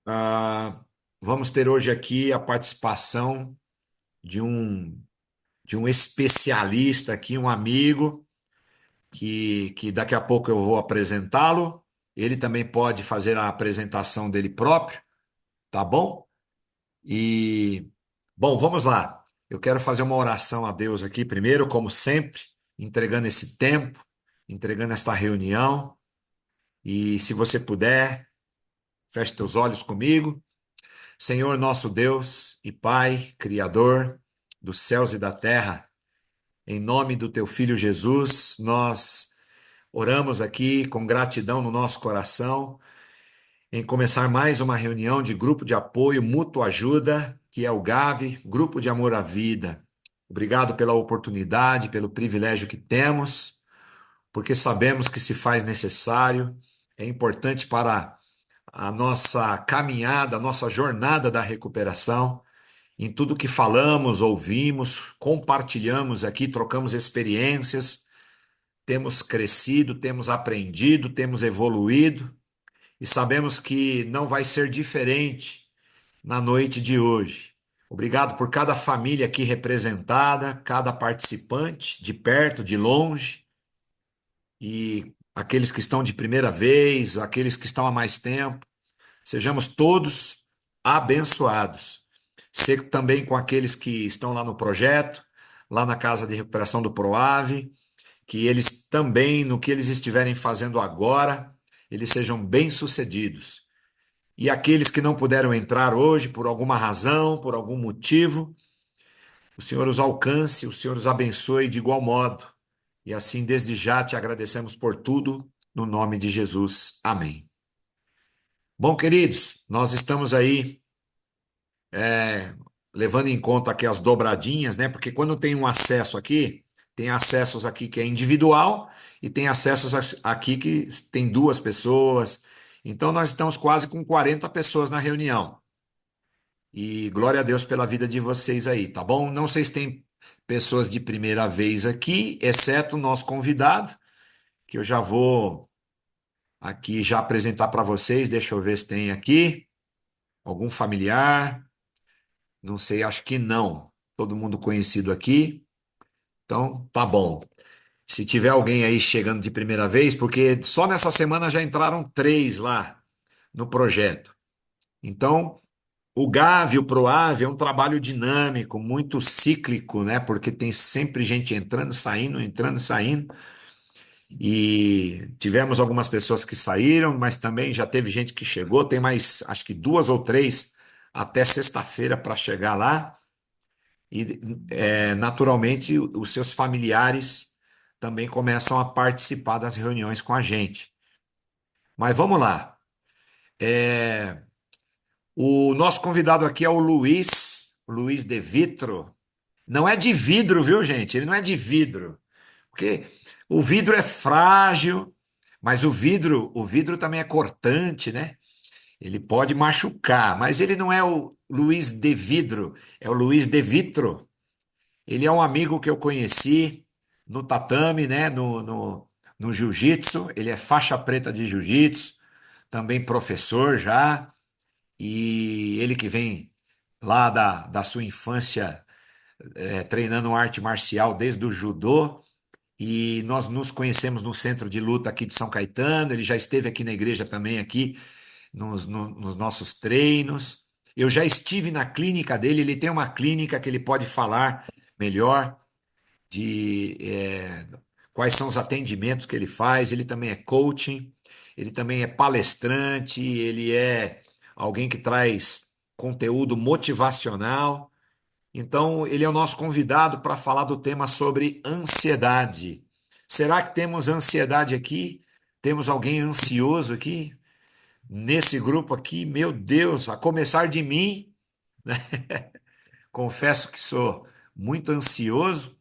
Ah, vamos ter hoje aqui a participação de de um especialista aqui, um amigo, que daqui a pouco eu vou apresentá-lo. Ele também pode fazer a apresentação dele próprio, tá bom? E, bom, vamos lá. Eu quero fazer uma oração a Deus aqui primeiro, como sempre, entregando esse tempo, entregando esta reunião. E se você puder, feche teus olhos comigo. Senhor nosso Deus e Pai, Criador dos céus e da terra, em nome do Teu Filho Jesus, nós oramos aqui com gratidão no nosso coração em começar mais uma reunião de grupo de apoio mútuo ajuda, que é o GAV, Grupo de Amor à Vida. Obrigado pela oportunidade, pelo privilégio que temos, porque sabemos que se faz necessário, é importante para a nossa caminhada, a nossa jornada da recuperação. Em tudo que falamos, ouvimos, compartilhamos aqui, trocamos experiências, temos crescido, temos aprendido, temos evoluído e sabemos que não vai ser diferente na noite de hoje. Obrigado por cada família aqui representada, cada participante, de perto, de longe, e aqueles que estão de primeira vez, aqueles que estão há mais tempo. Sejamos todos abençoados. Ser também com aqueles que estão lá no projeto, lá na Casa de Recuperação do Proave, que eles também, no que eles estiverem fazendo agora, eles sejam bem-sucedidos. E aqueles que não puderam entrar hoje por alguma razão, por algum motivo, o Senhor os alcance, o Senhor os abençoe de igual modo. E assim, desde já, te agradecemos por tudo, no nome de Jesus. Amém. Bom, queridos, nós estamos aí levando em conta aqui as dobradinhas, né? Porque quando tem um acesso aqui, tem acessos aqui que é individual e tem acessos aqui que tem duas pessoas. Então nós estamos quase com 40 pessoas na reunião. E glória a Deus pela vida de vocês aí, tá bom? Não sei se tem pessoas de primeira vez aqui, exceto o nosso convidado, que eu já vou aqui já apresentar para vocês. Deixa eu ver se tem aqui algum familiar. Não sei, acho que não. Todo mundo conhecido aqui. Então, tá bom. Se tiver alguém aí chegando de primeira vez, porque só nessa semana já entraram três lá no projeto. Então, o GAV, o PROAV, é um trabalho dinâmico, muito cíclico, né? Porque tem sempre gente entrando, saindo. E tivemos algumas pessoas que saíram, mas também já teve gente que chegou. Tem mais, acho que duas ou três até sexta-feira para chegar lá. E, naturalmente, os seus familiares também começam a participar das reuniões com a gente. Mas vamos lá. É, o nosso convidado aqui é o Luiz de Vitro. Não é de vidro, viu, gente? Ele não é de vidro, porque o vidro é frágil, mas o vidro também é cortante, né? Ele pode machucar, mas ele não é o Luiz de Vidro, é o Luiz de Vitro. Ele é um amigo que eu conheci no tatame, né? No jiu-jitsu. Ele é faixa preta de jiu-jitsu, também professor já, e ele que vem lá da sua infância treinando arte marcial desde o judô. E nós nos conhecemos no centro de luta aqui de São Caetano. Ele já esteve aqui na igreja também, aqui nos nossos treinos. Eu já estive na clínica dele. Ele tem uma clínica que ele pode falar melhor de quais são os atendimentos que ele faz. Ele também é coaching, ele também é palestrante, ele é alguém que traz conteúdo motivacional. Então, ele é o nosso convidado para falar do tema sobre ansiedade. Será que temos ansiedade aqui? Temos alguém ansioso aqui? Nesse grupo aqui? Meu Deus, a começar de mim, confesso que sou muito ansioso.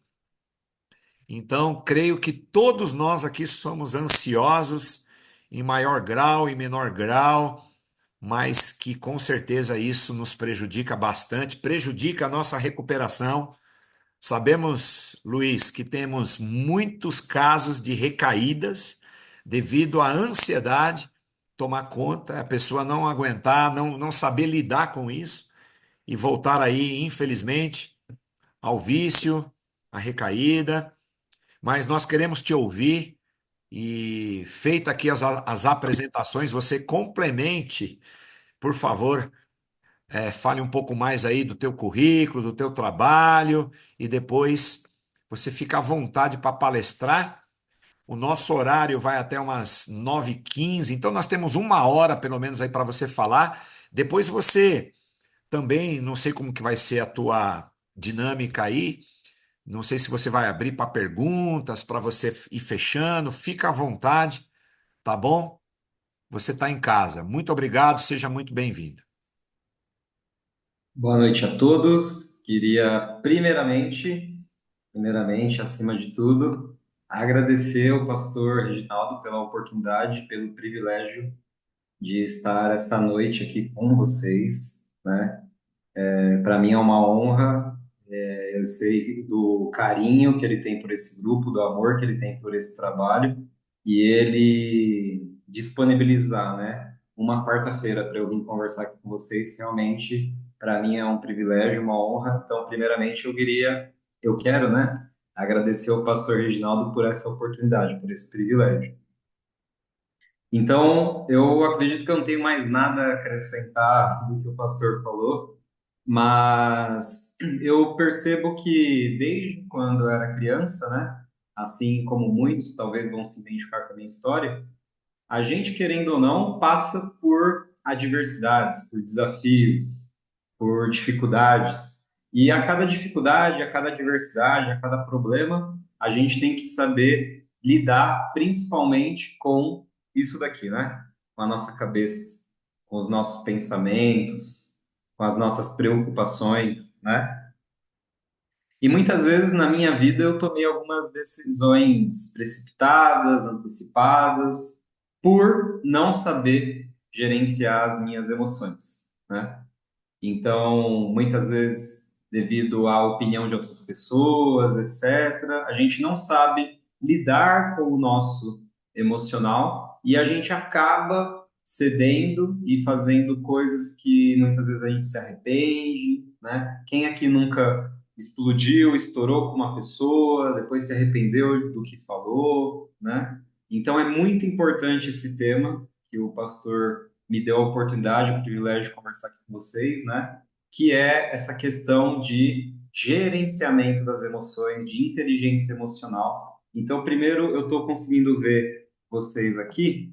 Então, creio que todos nós aqui somos ansiosos, em maior grau e menor grau, mas que com certeza isso nos prejudica bastante, prejudica a nossa recuperação. Sabemos, Luiz, que temos muitos casos de recaídas devido à ansiedade. tomar conta, a pessoa não aguentar, não saber lidar com isso e voltar aí, infelizmente, ao vício, à recaída. Mas nós queremos te ouvir e, feita aqui as apresentações, você complemente, por favor, fale um pouco mais aí do teu currículo, do teu trabalho e depois você fica à vontade para palestrar. O nosso horário vai até umas 9h15, então nós temos 1 hora pelo menos aí para você falar. Depois você também, não sei como que vai ser a tua dinâmica aí, não sei se você vai abrir para perguntas, para você ir fechando, fica à vontade, tá bom? Você está em casa. Muito obrigado, seja muito bem-vindo. Boa noite a todos. Queria primeiramente, acima de tudo, agradecer ao pastor Reginaldo pela oportunidade, pelo privilégio de estar essa noite aqui com vocês, né? Para mim é uma honra. Eu sei do carinho que ele tem por esse grupo, do amor que ele tem por esse trabalho, e ele disponibilizar, né, uma quarta-feira para eu vir conversar aqui com vocês, realmente, para mim é um privilégio, uma honra. Então, primeiramente, eu quero, né, agradecer ao pastor Reginaldo por essa oportunidade, por esse privilégio. Então, eu acredito que eu não tenho mais nada a acrescentar do que o pastor falou, mas eu percebo que desde quando eu era criança, né, assim como muitos talvez vão se identificar com a minha história, a gente, querendo ou não, passa por adversidades, por desafios, por dificuldades. E a cada dificuldade, a cada adversidade, a cada problema, a gente tem que saber lidar principalmente com isso daqui, né? Com a nossa cabeça, com os nossos pensamentos, com as nossas preocupações, né? E muitas vezes na minha vida eu tomei algumas decisões precipitadas, antecipadas, por não saber gerenciar as minhas emoções, né? Então, muitas vezes, devido à opinião de outras pessoas, etc., a gente não sabe lidar com o nosso emocional e a gente acaba cedendo e fazendo coisas que muitas vezes a gente se arrepende, né? Quem aqui nunca explodiu, estourou com uma pessoa, depois se arrependeu do que falou, né? Então, é muito importante esse tema que o pastor me deu a oportunidade, o privilégio de conversar aqui com vocês, né? Que é essa questão de gerenciamento das emoções, de inteligência emocional. Então, primeiro, eu estou conseguindo ver vocês aqui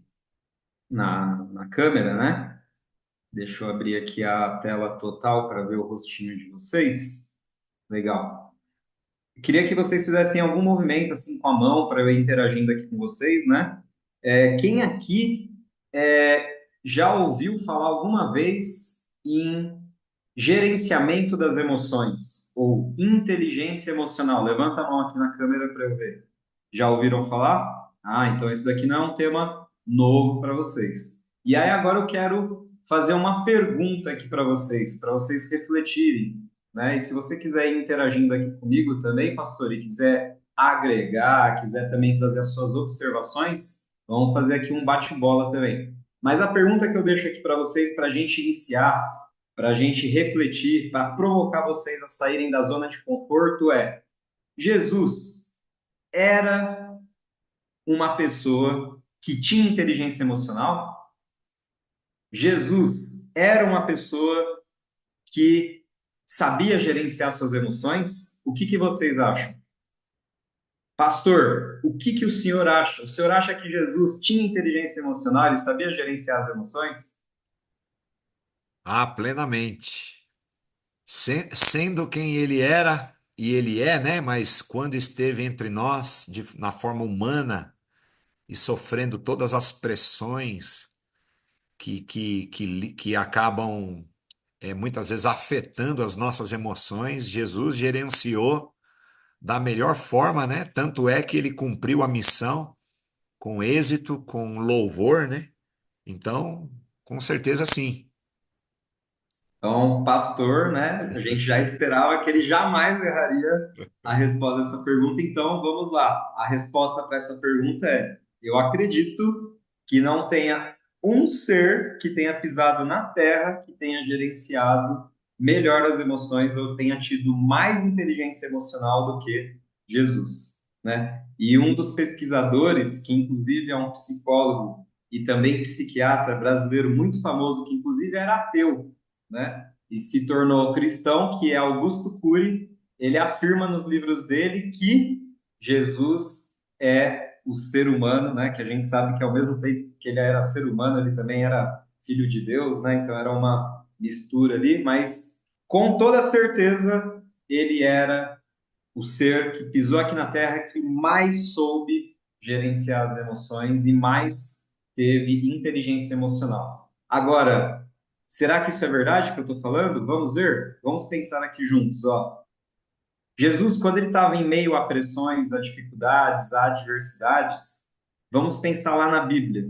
na câmera, né? Deixa eu abrir aqui a tela total para ver o rostinho de vocês. Legal. Eu queria que vocês fizessem algum movimento assim com a mão para eu ir interagindo aqui com vocês, né? Quem aqui já ouviu falar alguma vez em gerenciamento das emoções ou inteligência emocional? Levanta a mão aqui na câmera para eu ver. Já ouviram falar? Ah, então esse daqui não é um tema novo para vocês. E aí agora eu quero fazer uma pergunta aqui para vocês refletirem, né? E se você quiser ir interagindo aqui comigo também, pastor, e quiser agregar, quiser também trazer as suas observações, vamos fazer aqui um bate-bola também. Mas a pergunta que eu deixo aqui para vocês, para a gente iniciar, para a gente refletir, para provocar vocês a saírem da zona de conforto é: Jesus era uma pessoa que tinha inteligência emocional? Jesus era uma pessoa que sabia gerenciar suas emoções? O que vocês acham? Pastor, o que o senhor acha? O senhor acha que Jesus tinha inteligência emocional e sabia gerenciar as emoções? Ah, plenamente. Sendo quem ele era, e ele é, né? Mas quando esteve entre nós, na forma humana, e sofrendo todas as pressões que acabam muitas vezes afetando as nossas emoções, Jesus gerenciou da melhor forma, né? Tanto é que ele cumpriu a missão com êxito, com louvor, né? Então, com certeza sim. Então, pastor, né? A gente já esperava que ele jamais erraria a resposta dessa pergunta. Então, vamos lá. A resposta para essa pergunta é: eu acredito que não tenha um ser que tenha pisado na Terra, que tenha gerenciado melhor as emoções ou tenha tido mais inteligência emocional do que Jesus, né? E um dos pesquisadores, que inclusive é um psicólogo e também psiquiatra brasileiro muito famoso, que inclusive era ateu, né? E se tornou cristão, que é Augusto Cury, ele afirma nos livros dele que Jesus é o ser humano, né? Que a gente sabe que ao mesmo tempo que ele era ser humano, ele também era filho de Deus, né? Então era uma mistura ali, mas com toda certeza ele era o ser que pisou aqui na Terra que mais soube gerenciar as emoções e mais teve inteligência emocional. Agora, será que isso é verdade que eu estou falando? Vamos ver? Vamos pensar aqui juntos, ó. Jesus, quando ele estava em meio a pressões, a dificuldades, a adversidades, vamos pensar lá na Bíblia.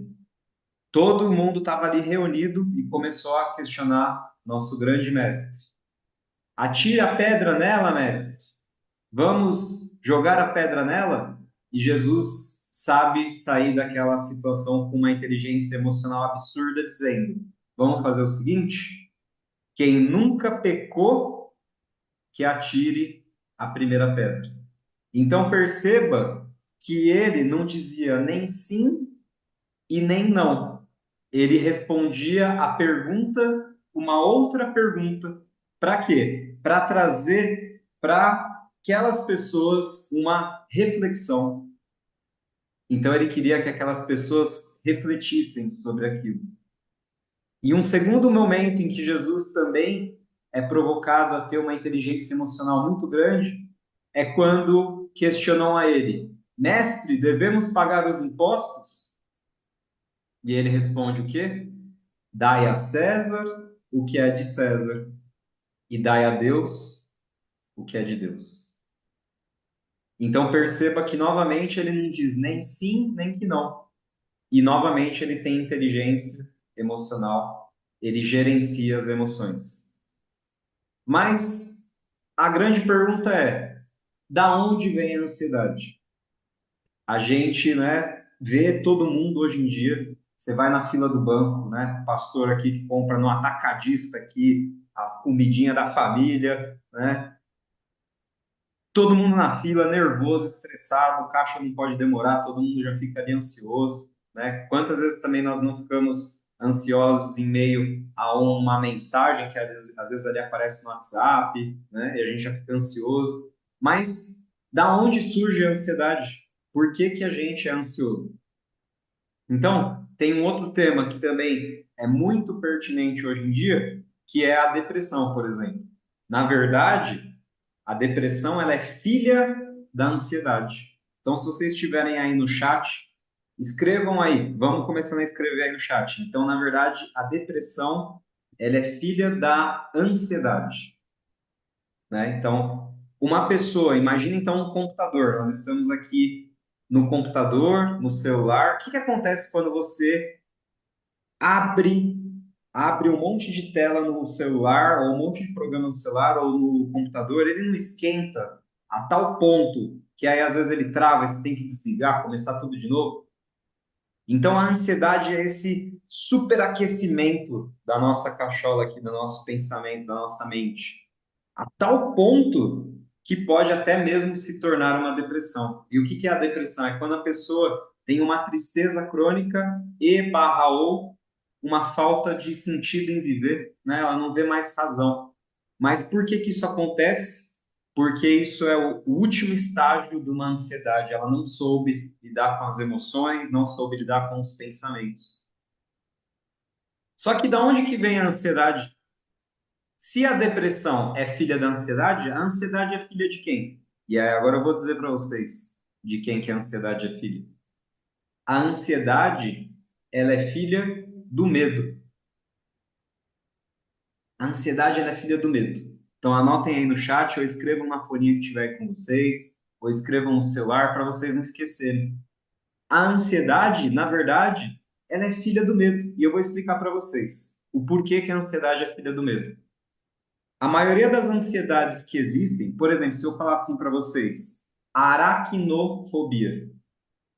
Todo mundo estava ali reunido e começou a questionar nosso grande mestre. Atire a pedra nela, mestre. Vamos jogar a pedra nela? E Jesus sabe sair daquela situação com uma inteligência emocional absurda, dizendo: vamos fazer o seguinte: quem nunca pecou, que atire a primeira pedra. Então perceba que ele não dizia nem sim e nem não. Ele respondia a pergunta, uma outra pergunta. Para quê? Para trazer para aquelas pessoas uma reflexão. Então ele queria que aquelas pessoas refletissem sobre aquilo. E um segundo momento em que Jesus também é provocado a ter uma inteligência emocional muito grande é quando questionam a ele: Mestre, devemos pagar os impostos? E ele responde o quê? Dai a César o que é de César e dai a Deus o que é de Deus. Então perceba que novamente ele não diz nem sim, nem que não. E novamente ele tem inteligência emocional, ele gerencia as emoções. Mas a grande pergunta é: da onde vem a ansiedade? A gente, né, vê todo mundo hoje em dia. Você vai na fila do banco, né? Pastor aqui que compra no atacadista aqui a comidinha da família, né? Todo mundo na fila, nervoso, estressado, o caixa não pode demorar, todo mundo já fica ali ansioso, né? Quantas vezes também nós não ficamos ansiosos em meio a uma mensagem que às vezes ali aparece no WhatsApp, né? E a gente já fica ansioso. Mas da onde surge a ansiedade? Por que que a gente é ansioso? Então, tem um outro tema que também é muito pertinente hoje em dia, que é a depressão, por exemplo. Na verdade, a depressão ela é filha da ansiedade. Então, se vocês estiverem aí no chat, escrevam aí. Vamos começando a escrever aí no chat. Então, na verdade, a depressão ela é filha da ansiedade, né? Então, uma pessoa, imagina então um computador. Nós estamos aqui no computador, no celular. O que que acontece quando você abre um monte de tela no celular, ou um monte de programa no celular ou no computador, ele não esquenta a tal ponto que aí às vezes ele trava e você tem que desligar, começar tudo de novo. Então a ansiedade é esse superaquecimento da nossa cachola aqui, do nosso pensamento, da nossa mente, a tal ponto que pode até mesmo se tornar uma depressão. E o que que é a depressão? É quando a pessoa tem uma tristeza crônica e barra ou uma falta de sentido em viver, né? Ela não vê mais razão. Mas por que que isso acontece? Porque isso é o último estágio de uma ansiedade. Ela não soube lidar com as emoções, não soube lidar com os pensamentos. Só que da onde que vem a ansiedade? Se a depressão é filha da ansiedade, a ansiedade é filha de quem? E aí agora eu vou dizer para vocês de quem que a ansiedade é filha. A ansiedade, ela é filha do medo. A ansiedade, ela é filha do medo. Então anotem aí no chat ou escrevam na folhinha que tiver com vocês, ou escrevam no celular para vocês não esquecerem. A ansiedade, na verdade, ela é filha do medo. E eu vou explicar para vocês o porquê que a ansiedade é filha do medo. A maioria das ansiedades que existem, por exemplo, se eu falar assim para vocês, aracnofobia.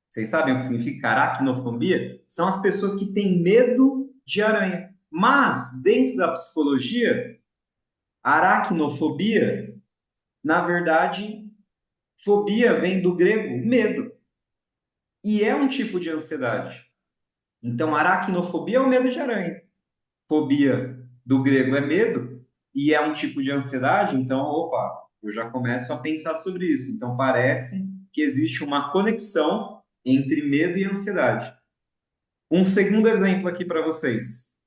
Vocês sabem o que significa aracnofobia? São as pessoas que têm medo de aranha. Mas, dentro da psicologia, aracnofobia, na verdade, fobia vem do grego medo. E é um tipo de ansiedade. Então, aracnofobia é o medo de aranha. Fobia do grego é medo e é um tipo de ansiedade. Então, opa, eu já começo a pensar sobre isso. Então, parece que existe uma conexão entre medo e ansiedade. Um segundo exemplo aqui para vocês.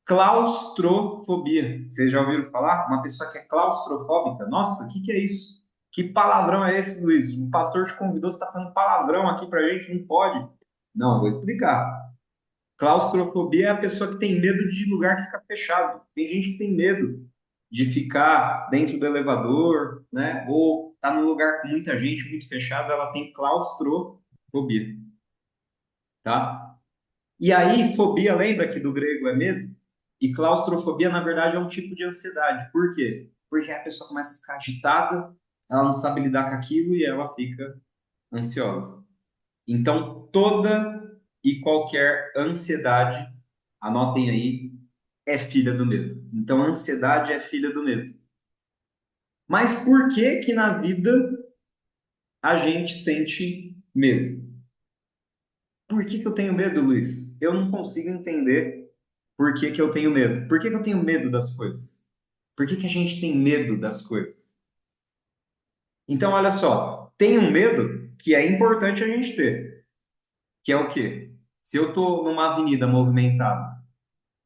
Claustrofobia. Vocês já ouviram falar? Uma pessoa que é claustrofóbica? Nossa, o que que é isso? Que palavrão é esse, Luiz? O pastor te convidou, você está falando palavrão aqui para a gente? Não pode. Não, eu vou explicar. Claustrofobia é a pessoa que tem medo de lugar que fica fechado. Tem gente que tem medo de ficar dentro do elevador, né? Ou tá num lugar com muita gente, muito fechado, ela tem claustrofobia, tá? E aí, fobia, lembra que do grego é medo? E claustrofobia, na verdade, é um tipo de ansiedade. Por quê? Porque a pessoa começa a ficar agitada, ela não sabe lidar com aquilo e ela fica ansiosa. Então, toda e qualquer ansiedade, anotem aí, é filha do medo. Então, a ansiedade é filha do medo. Mas por que que na vida a gente sente medo? Por que que eu tenho medo, Luiz? Eu não consigo entender por que que eu tenho medo. Por que que eu tenho medo das coisas? Por que que a gente tem medo das coisas? Então, olha só, tem um medo que é importante a gente ter, que é o quê? Se eu estou numa avenida movimentada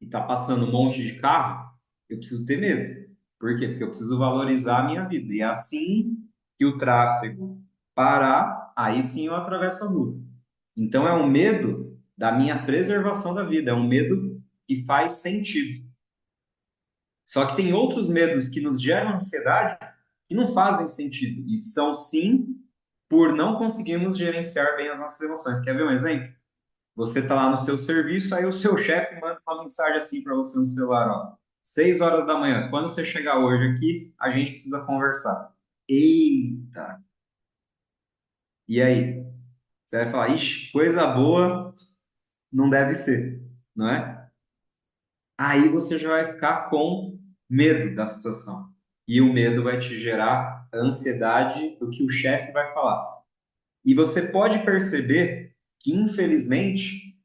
e está passando um monte de carro, eu preciso ter medo. Por quê? Porque eu preciso valorizar a minha vida. E é assim que o tráfego parar, aí sim eu atravesso a rua. Então é um medo da minha preservação da vida, é um medo que faz sentido. Só que tem outros medos que nos geram ansiedade que não fazem sentido e são sim por não conseguirmos gerenciar bem as nossas emoções. Quer ver um exemplo? Você está lá no seu serviço, aí o seu chefe manda uma mensagem assim para você no celular, ó, 6 horas da manhã. Quando você chegar hoje aqui, a gente precisa conversar. Eita! E aí? Você vai falar, ixi, coisa boa não deve ser, não é? Aí você já vai ficar com medo da situação. E o medo vai te gerar ansiedade do que o chefe vai falar. E você pode perceber que, infelizmente,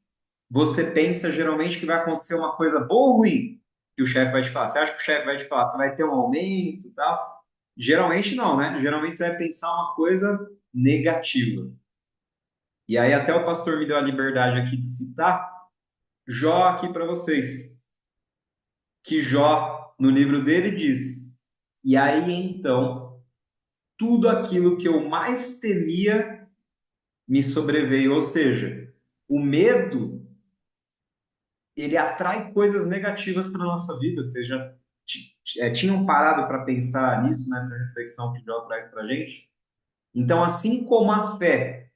você pensa geralmente que vai acontecer uma coisa boa ou ruim que o chefe vai te falar. Você acha que o chefe vai te falar, você vai ter um aumento e tal? Geralmente não, né? Geralmente você vai pensar uma coisa negativa. E aí até o pastor me deu a liberdade aqui de citar Jó aqui para vocês. Que Jó, no livro dele, diz: E aí então, tudo aquilo que eu mais temia me sobreveio. Ou seja, o medo ele atrai coisas negativas para a nossa vida. Vocês já tinham parado para pensar nisso, nessa reflexão que Jó traz para a gente? Então, assim como a fé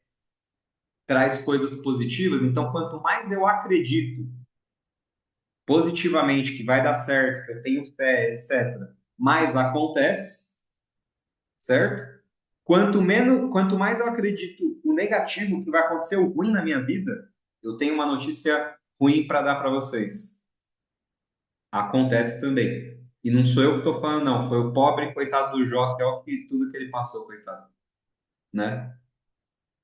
traz coisas positivas, então, quanto mais eu acredito positivamente que vai dar certo, que eu tenho fé, etc., mais acontece, certo? Quanto mais eu acredito o negativo que vai acontecer, o ruim na minha vida, eu tenho uma notícia ruim para dar para vocês. Acontece também. E não sou eu que estou falando, não. Foi o pobre coitado do Jó, que é o que tudo que ele passou, coitado, né?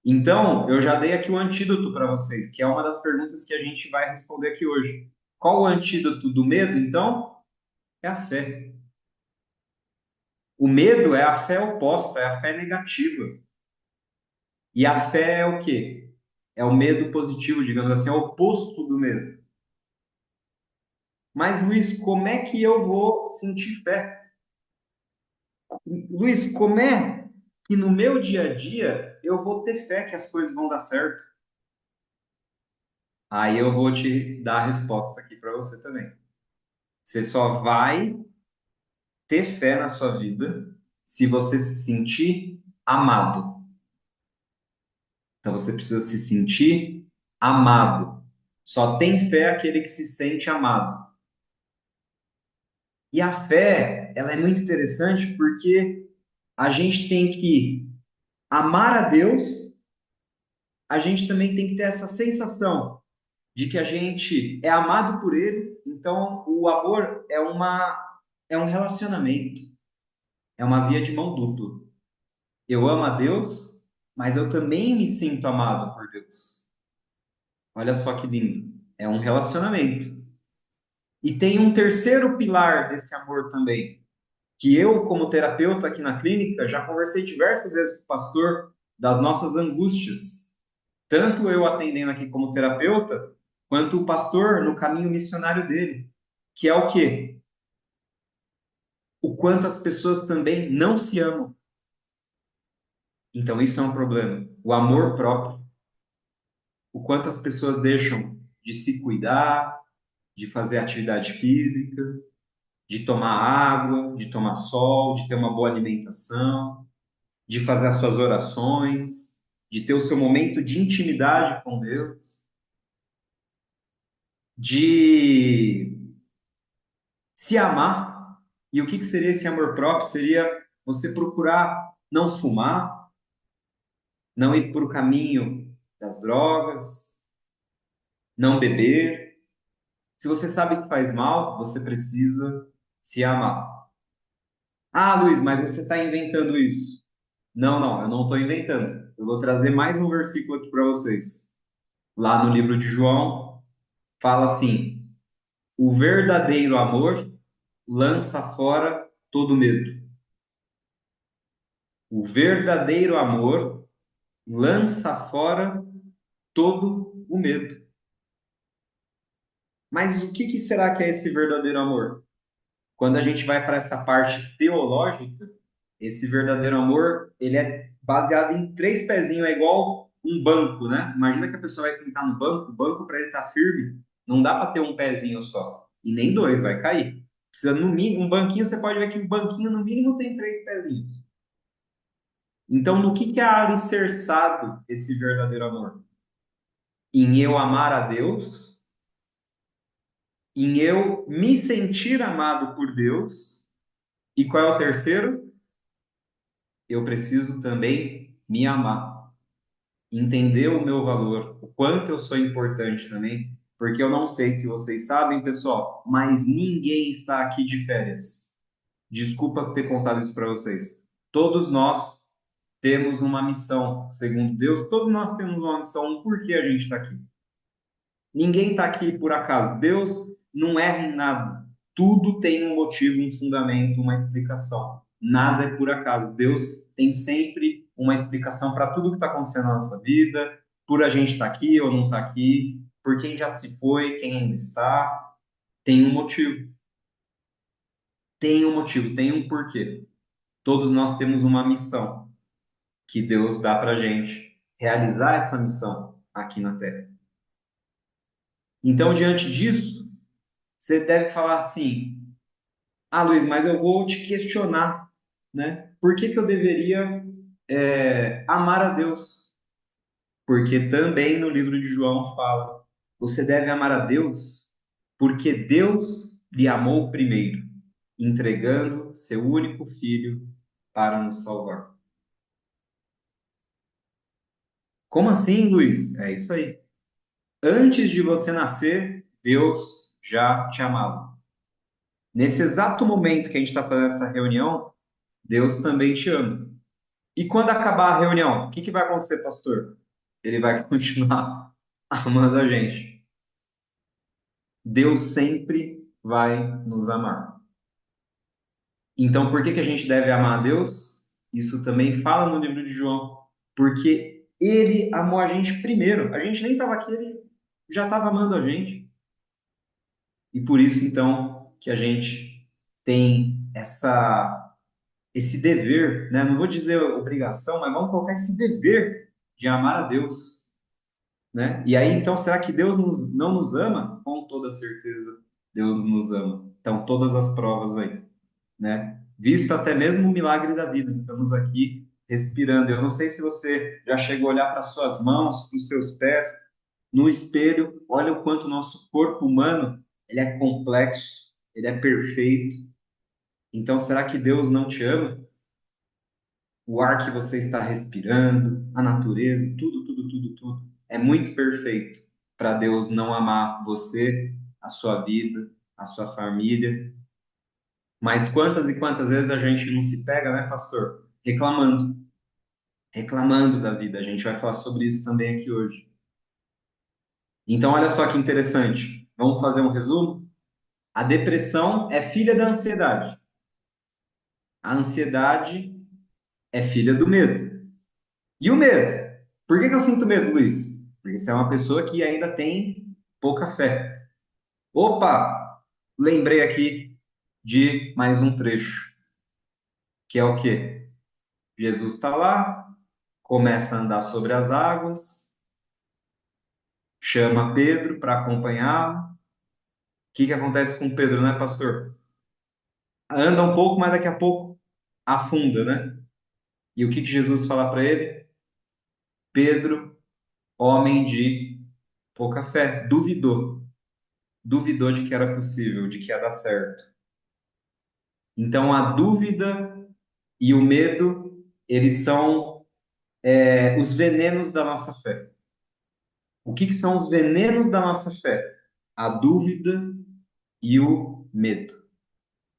Então, eu já dei aqui o antídoto para vocês, que é uma das perguntas que a gente vai responder aqui hoje. Qual o antídoto do medo, então? É a fé. O medo é a fé oposta, é a fé negativa. E a fé é o quê? É o medo positivo, digamos assim, é o oposto do medo. Mas, Luiz, como é que eu vou sentir fé? Luiz, como é que no meu dia a dia eu vou ter fé que as coisas vão dar certo? Aí eu vou te dar a resposta aqui para você também. Você só vai ter fé na sua vida se você se sentir amado. Então você precisa se sentir amado. Só tem fé aquele que se sente amado. E a fé, ela é muito interessante porque a gente tem que amar a Deus a gente também tem que ter essa sensação de que a gente é amado por ele. Então, o amor é um relacionamento, é uma via de mão dupla. Eu amo a Deus, mas eu também me sinto amado por Deus. Olha só que lindo. É um relacionamento. E tem um terceiro pilar desse amor também, que eu, como terapeuta aqui na clínica, já conversei diversas vezes com o pastor das nossas angústias. Tanto eu atendendo aqui como terapeuta, quanto o pastor no caminho missionário dele, que é o quê? O quanto as pessoas também não se amam. Então, isso é um problema. O amor próprio. O quanto as pessoas deixam de se cuidar, de fazer atividade física, de tomar água, de tomar sol, de ter uma boa alimentação, de fazer as suas orações, de ter o seu momento de intimidade com Deus, de se amar. E o que seria esse amor próprio? Seria você procurar não fumar, não ir para o caminho das drogas, não beber. Se você sabe que faz mal, você precisa se amar. Ah, Luiz, mas você está inventando isso. Não, não, eu não estou inventando. Eu vou trazer mais um versículo aqui para vocês. Lá no livro de João, fala assim: o verdadeiro amor lança fora todo medo. O verdadeiro amor lança fora todo o medo. Mas o que será que é esse verdadeiro amor? Quando a gente vai para essa parte teológica, esse verdadeiro amor, ele é baseado em três pezinhos, é igual um banco, né? Imagina que a pessoa vai sentar no banco, o banco para ele estar firme, não dá para ter um pezinho só, e nem dois, vai cair. Precisa no mínimo, um banquinho, você pode ver que o banquinho no mínimo tem três pezinhos. Então, no que é alicerçado esse verdadeiro amor? Em eu amar a Deus, em eu me sentir amado por Deus, e qual é o terceiro? Eu preciso também me amar, entender o meu valor, o quanto eu sou importante também, porque eu não sei se vocês sabem, pessoal, mas ninguém está aqui de férias. Desculpa ter contado isso para vocês. Todos nós temos uma missão, segundo Deus, todos nós temos uma missão, um porquê a gente está aqui. Ninguém está aqui por acaso. Deus não erra em nada. Tudo tem um motivo, um fundamento, uma explicação. Nada é por acaso. Deus tem sempre uma explicação para tudo que está acontecendo na nossa vida, por a gente estar aqui ou não estar aqui, por quem já se foi, quem ainda está. Tem um motivo. Tem um motivo, tem um porquê. Todos nós temos uma missão que Deus dá para a gente realizar essa missão aqui na Terra. Então, diante disso, você deve falar assim: ah, Luiz, mas eu vou te questionar, né? Por que que eu deveria amar a Deus? Porque também no livro de João fala, você deve amar a Deus porque Deus lhe amou primeiro, entregando seu único filho para nos salvar. Como assim, Luiz? É isso aí. Antes de você nascer, Deus já te amava. Nesse exato momento que a gente está fazendo essa reunião, Deus também te ama. E quando acabar a reunião, o que vai acontecer, pastor? Ele vai continuar amando a gente. Deus sempre vai nos amar. Então, por que a gente deve amar a Deus? Isso também fala no livro de João. Porque ele amou a gente primeiro. A gente nem estava aqui, ele já estava amando a gente. E por isso, então, que a gente tem esse dever, né? Não vou dizer obrigação, mas vamos colocar esse dever de amar a Deus, né? E aí, então, será que Deus não nos ama? Com toda certeza, Deus nos ama. Então, todas as provas aí, né? Visto até mesmo o milagre da vida, estamos aqui respirando. Eu não sei se você já chegou a olhar para suas mãos, para os seus pés, no espelho, olha o quanto o nosso corpo humano, ele é complexo, ele é perfeito. Então, será que Deus não te ama? O ar que você está respirando, a natureza, tudo, tudo, tudo é muito perfeito para Deus não amar você, a sua vida, a sua família. Mas quantas e quantas vezes a gente não se pega, né, pastor? Reclamando da vida. A gente vai falar sobre isso também aqui hoje. Então, olha só que interessante. Vamos fazer um resumo? A depressão é filha da ansiedade. A ansiedade é filha do medo. E o medo? Por que que eu sinto medo, Luiz? Porque você é uma pessoa que ainda tem pouca fé. Opa! Lembrei aqui de mais um trecho, que é o quê? Jesus está lá, começa a andar sobre as águas, chama Pedro para acompanhá-lo. O que que acontece com Pedro, né, pastor? Anda um pouco, mas daqui a pouco afunda, né? E o que que Jesus fala para ele? Pedro, homem de pouca fé, duvidou de que era possível, de que ia dar certo. Então a dúvida e o medo, eles são os venenos da nossa fé. O que que são os venenos da nossa fé? A dúvida e o medo.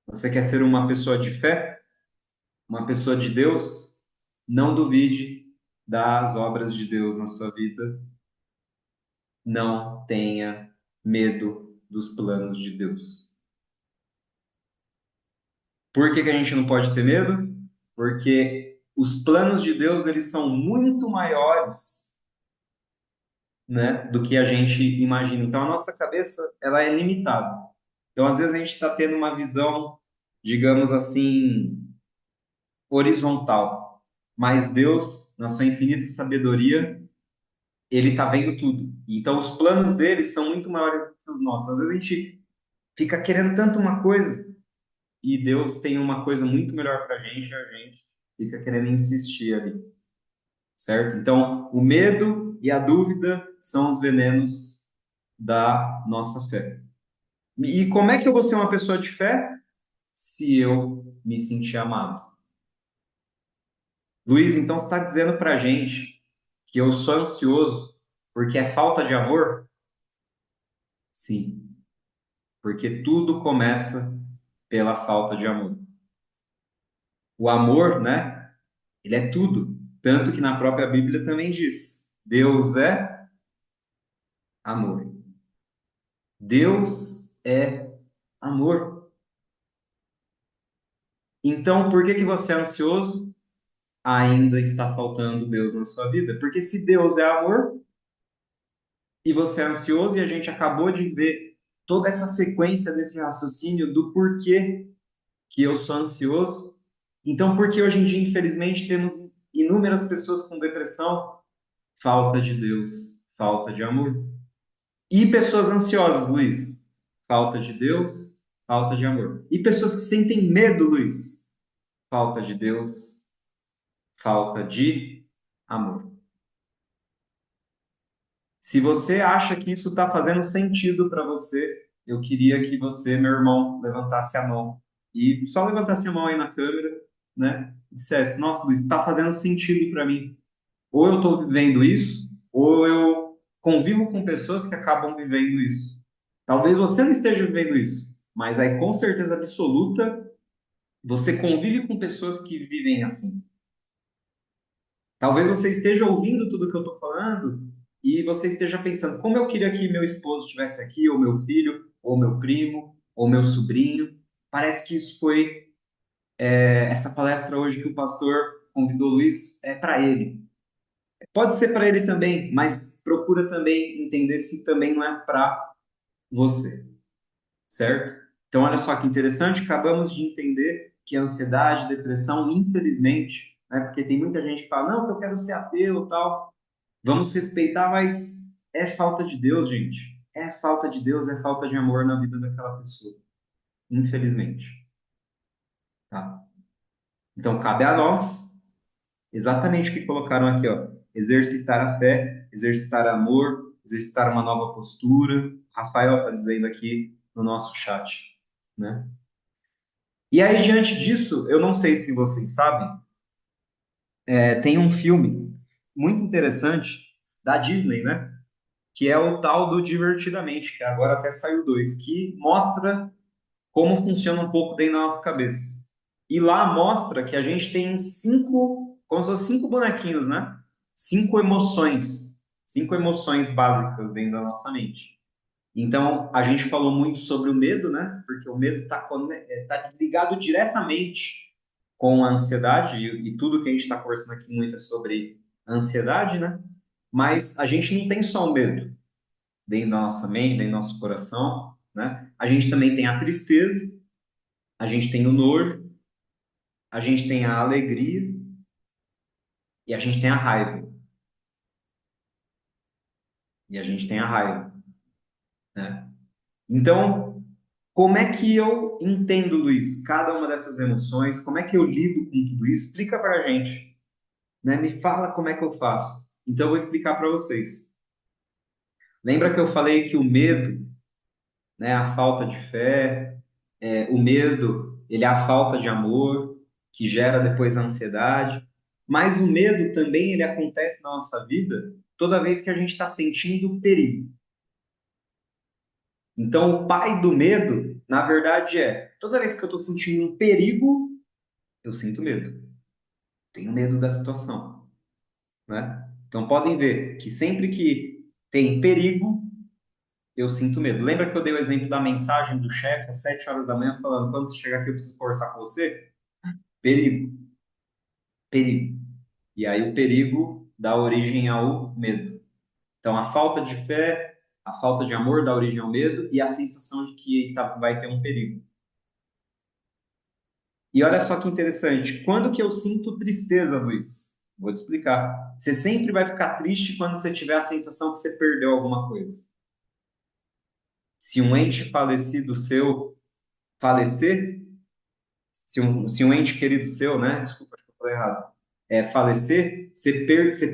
Você quer ser uma pessoa de fé? Uma pessoa de Deus? Não duvide das obras de Deus na sua vida. Não tenha medo dos planos de Deus. Por que que a gente não pode ter medo? Porque os planos de Deus, eles são muito maiores, né, do que a gente imagina. Então, a nossa cabeça, ela é limitada. Então, às vezes, a gente está tendo uma visão, digamos assim, horizontal. Mas Deus, na sua infinita sabedoria, ele está vendo tudo. Então, os planos dele são muito maiores do que os nossos. Às vezes, a gente fica querendo tanto uma coisa e Deus tem uma coisa muito melhor para a gente fica querendo insistir ali, certo? Então, o medo e a dúvida são os venenos da nossa fé. E como é que eu vou ser uma pessoa de fé se eu me sentir amado? Luiz, então você está dizendo para a gente que eu sou ansioso porque é falta de amor? Sim, porque tudo começa pela falta de amor. O amor, né? Ele é tudo. Tanto que na própria Bíblia também diz: Deus é amor. Deus é amor. Então, por que que você é ansioso? Ainda está faltando Deus na sua vida. Porque se Deus é amor e você é ansioso, e a gente acabou de ver toda essa sequência desse raciocínio do porquê que eu sou ansioso. Então, por que hoje em dia, infelizmente, temos inúmeras pessoas com depressão? Falta de Deus, falta de amor. E pessoas ansiosas, Luiz? Falta de Deus, falta de amor. E pessoas que sentem medo, Luiz? Falta de Deus, falta de amor. Se você acha que isso está fazendo sentido para você, eu queria que você, meu irmão, levantasse a mão. E só levantasse a mão aí na câmera, né? E dissesse: Nossa, Luiz, está fazendo sentido para mim. Ou eu estou vivendo isso, ou eu convivo com pessoas que acabam vivendo isso. Talvez você não esteja vivendo isso, mas aí com certeza absoluta você convive com pessoas que vivem assim. Talvez você esteja ouvindo tudo que eu estou falando e você esteja pensando, como eu queria que meu esposo estivesse aqui, ou meu filho, ou meu primo, ou meu sobrinho. Parece que isso foi essa palestra hoje que o pastor convidou o Luiz, é para ele. Pode ser para ele também, mas procura também entender se também não é para você, certo? Então, olha só que interessante, acabamos de entender que a ansiedade, depressão, infelizmente, né, porque tem muita gente que fala, não, que eu quero ser ateu e tal. Vamos respeitar, mas é falta de Deus, gente. É falta de Deus, é falta de amor na vida daquela pessoa, infelizmente, tá? Então, cabe a nós, exatamente o que colocaram aqui, ó, exercitar a fé, exercitar amor, exercitar uma nova postura. Rafael está dizendo aqui no nosso chat, né? E aí, diante disso, eu não sei se vocês sabem, tem um filme muito interessante da Disney, né? Que é o tal do Divertidamente, que agora até saiu dois, que mostra como funciona um pouco dentro da nossa cabeça. E lá mostra que a gente tem cinco, como se fossem cinco bonequinhos, né? Cinco emoções básicas dentro da nossa mente. Então, a gente falou muito sobre o medo, né? Porque o medo está tá ligado diretamente com a ansiedade, e tudo que a gente está conversando aqui muito é sobre ansiedade, né? Mas a gente não tem só o medo dentro da nossa mente, dentro do nosso coração, né? A gente também tem a tristeza, a gente tem o nojo, a gente tem a alegria e a gente tem a raiva. E a gente tem a raiva, né? Então, como é que eu entendo, Luiz, cada uma dessas emoções? Como é que eu lido com tudo isso? Explica para a gente, né? Me fala como é que eu faço. Então, eu vou explicar para vocês. Lembra que eu falei que o medo, né, a falta de fé, o medo, ele é a falta de amor, que gera depois a ansiedade. Mas o medo também ele acontece na nossa vida toda vez que a gente está sentindo perigo. Então, o pai do medo, na verdade, é toda vez que eu estou sentindo um perigo, eu sinto medo. Tenho medo da situação, né? Então, podem ver que sempre que tem perigo, eu sinto medo. Lembra que eu dei o exemplo da mensagem do chefe às 7 horas da manhã, falando: quando você chegar aqui, eu preciso conversar com você? Perigo, perigo. E aí, o perigo dá origem ao medo. Então, a falta de fé, a falta de amor dá origem ao medo e a sensação de que vai ter um perigo. E olha só que interessante, quando que eu sinto tristeza, Luiz? Vou te explicar. Você sempre vai ficar triste quando você tiver a sensação que você perdeu alguma coisa. Se um ente falecido seu falecer, se um ente querido seu, né? Desculpa, acho que eu falei errado. Falecer, você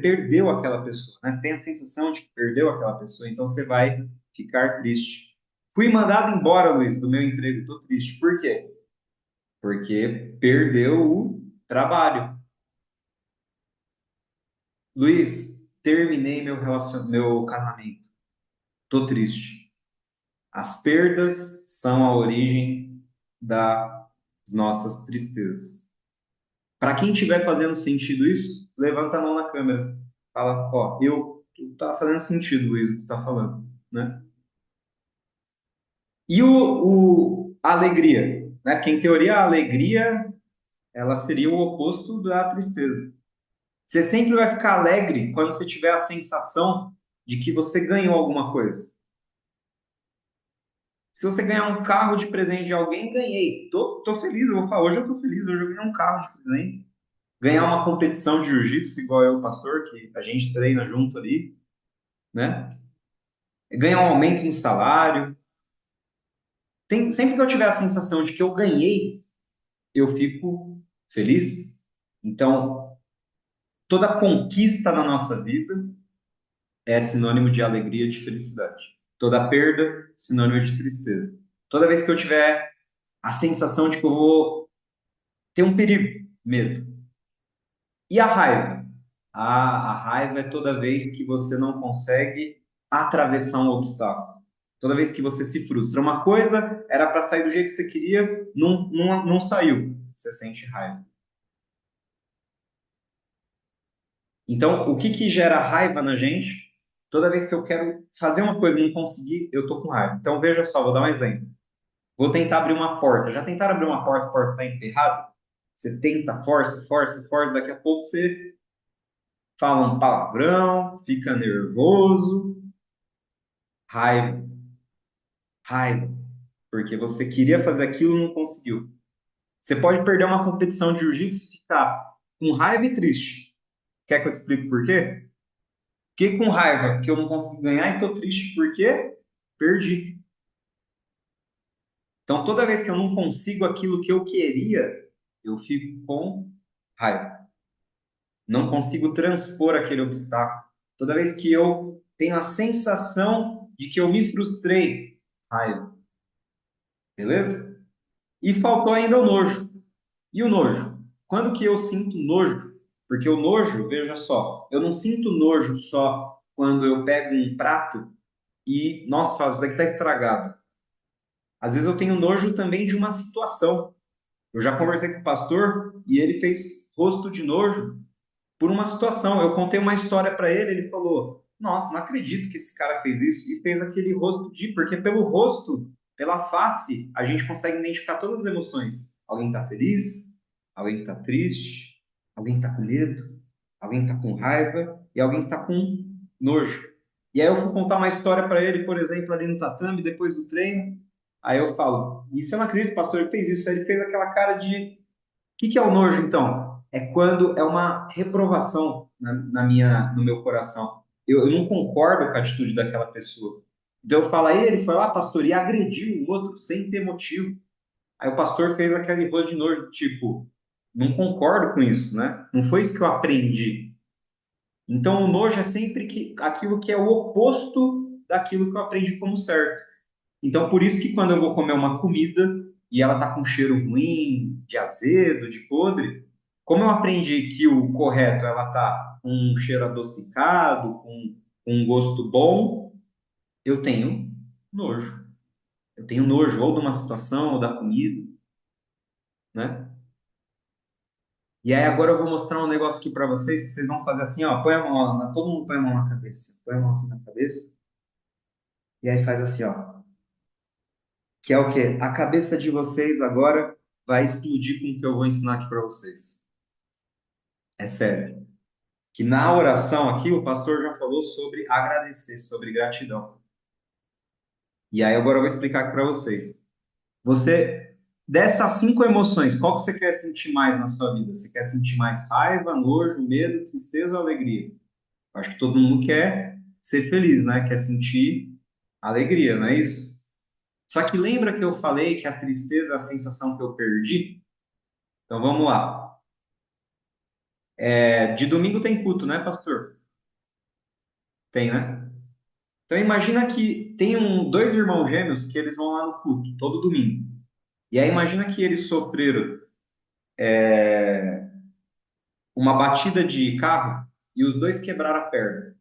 perdeu aquela pessoa, né? Você tem a sensação de que perdeu aquela pessoa, então você vai ficar triste. Fui mandado embora, Luiz, do meu emprego, estou triste. Por quê? Porque perdeu o trabalho. Luiz, terminei meu casamento. Tô triste. As perdas são a origem das nossas tristezas. Para quem estiver fazendo sentido isso, levanta a mão na câmera. Fala, ó, tá fazendo sentido, Luiz, o que você está falando, né? E a alegria, né? Porque em teoria a alegria, ela seria o oposto da tristeza. Você sempre vai ficar alegre quando você tiver a sensação de que você ganhou alguma coisa. Se você ganhar um carro de presente de alguém, ganhei. Tô feliz, eu vou falar, hoje eu tô feliz, hoje eu ganhei um carro de presente. Ganhar uma competição de jiu-jitsu, igual eu, pastor, que a gente treina junto ali, né? Ganhar um aumento no salário. Sempre que eu tiver a sensação de que eu ganhei, eu fico feliz. Então, toda conquista na nossa vida é sinônimo de alegria, de felicidade. Toda perda, sinônimo de tristeza. Toda vez que eu tiver a sensação de que eu vou ter um perigo, medo. E a raiva? A raiva é toda vez que você não consegue atravessar um obstáculo. Toda vez que você se frustra. Uma coisa era para sair do jeito que você queria, não saiu. Você sente raiva. Então, o que que gera raiva na gente? Toda vez que eu quero fazer uma coisa e não conseguir, eu tô com raiva. Então, veja só, vou dar um exemplo. Vou tentar abrir uma porta. Já tentaram abrir uma porta, a porta está emperrada? Você tenta, força, força, força, daqui a pouco você fala um palavrão, fica nervoso, raiva, raiva, porque você queria fazer aquilo e não conseguiu. Você pode perder uma competição de jiu-jitsu e ficar com raiva e triste. Quer que eu te explique por quê? Fiquei com raiva porque eu não consegui ganhar e tô triste porque perdi. Então, toda vez que eu não consigo aquilo que eu queria, eu fico com raiva. Não consigo transpor aquele obstáculo. Toda vez que eu tenho a sensação de que eu me frustrei, raiva. Beleza? E faltou ainda o nojo. E o nojo? Quando que eu sinto nojo? Porque o nojo, veja só, eu não sinto nojo só quando eu pego um prato e, nossa, falo, isso daqui está estragado. Às vezes eu tenho nojo também de uma situação. Eu já conversei com o pastor e ele fez rosto de nojo por uma situação. Eu contei uma história para ele, ele falou: Nossa, não acredito que esse cara fez isso e fez aquele rosto de. Porque pelo rosto, pela face, a gente consegue identificar todas as emoções. Alguém está feliz, alguém está triste, alguém está com medo, alguém está com raiva e alguém está com nojo. E aí eu fui contar uma história para ele, por exemplo, ali no tatame, depois do treino. Aí eu falo: Isso eu não acredito, pastor, ele fez isso. Aí ele fez aquela cara de que é o nojo, então? É quando é uma reprovação no meu coração. Eu não concordo com a atitude daquela pessoa. Então eu falo, aí ele foi lá, pastor, e agrediu o outro sem ter motivo. Aí o pastor fez aquele rosto de nojo, tipo, não concordo com isso, né? Não foi isso que eu aprendi. Então o nojo é sempre aquilo que é o oposto daquilo que eu aprendi como certo. Então, por isso que quando eu vou comer uma comida e ela tá com cheiro ruim, de azedo, de podre, como eu aprendi que o correto ela tá com um cheiro adocicado, com um gosto bom, eu tenho nojo. Eu tenho nojo ou de uma situação ou da comida, né? E aí agora eu vou mostrar um negócio aqui para vocês que vocês vão fazer assim, ó, põe a mão, todo mundo põe a mão na cabeça. Põe a mão assim na cabeça e aí faz assim, ó. Que é o quê? A cabeça de vocês agora vai explodir com o que eu vou ensinar aqui para vocês. É sério. Que na oração aqui o pastor já falou sobre agradecer, sobre gratidão. E aí agora eu vou explicar aqui para vocês. Você, dessas 5 emoções, qual que você quer sentir mais na sua vida? Você quer sentir mais raiva, nojo, medo, tristeza ou alegria? Eu acho que todo mundo quer ser feliz, né? Quer sentir alegria, não é isso? Só que lembra que eu falei que a tristeza é a sensação que eu perdi? Então vamos lá. De domingo tem culto, né, pastor? Tem, né? Então imagina que tem dois irmãos gêmeos que eles vão lá no culto todo domingo. E aí imagina que eles sofreram uma batida de carro e os dois quebraram a perna.